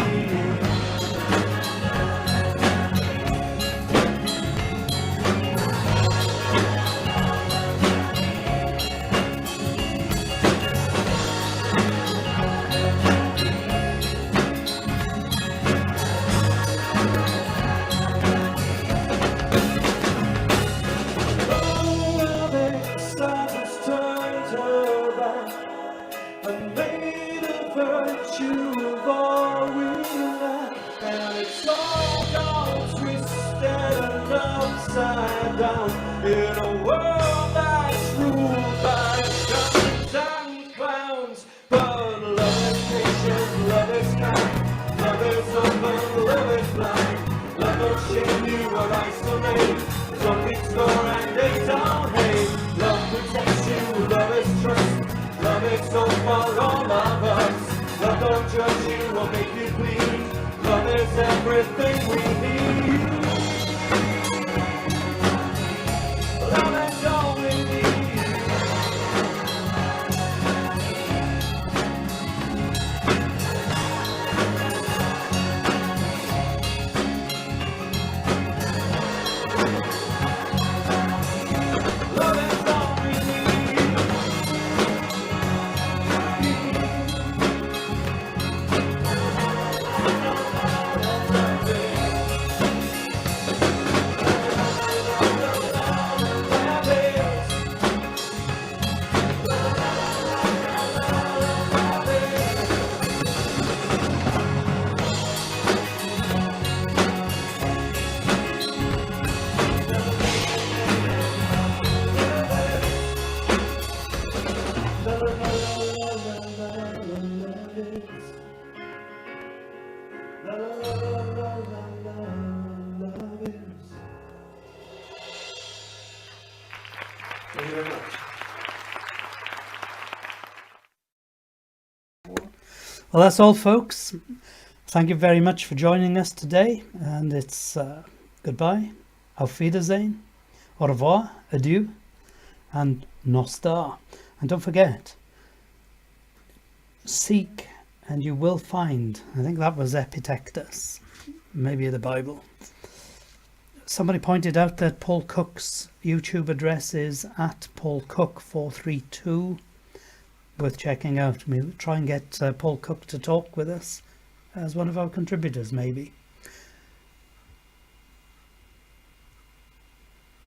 In a world that's ruled by guns and clowns, but love is patient, love is kind, love is open, love is blind. Love don't shame you or isolate, don't keep score and they don't hate. Love protects you, love is trust, love is hope for all of us. Love don't judge you or make you bleed, love is everything we need. Love is all we need. Love is all we need. Well, that's all, folks. Thank you very much for joining us today, and it's goodbye, auf Wiedersehen, au revoir, adieu, and nostar. And don't forget, seek and you will find. I think that was Epictetus, maybe the Bible. Somebody pointed out that Paul Cook's YouTube address is @PaulCook432. Worth checking out. We'll try and get Paul Cook to talk with us as one of our contributors, maybe.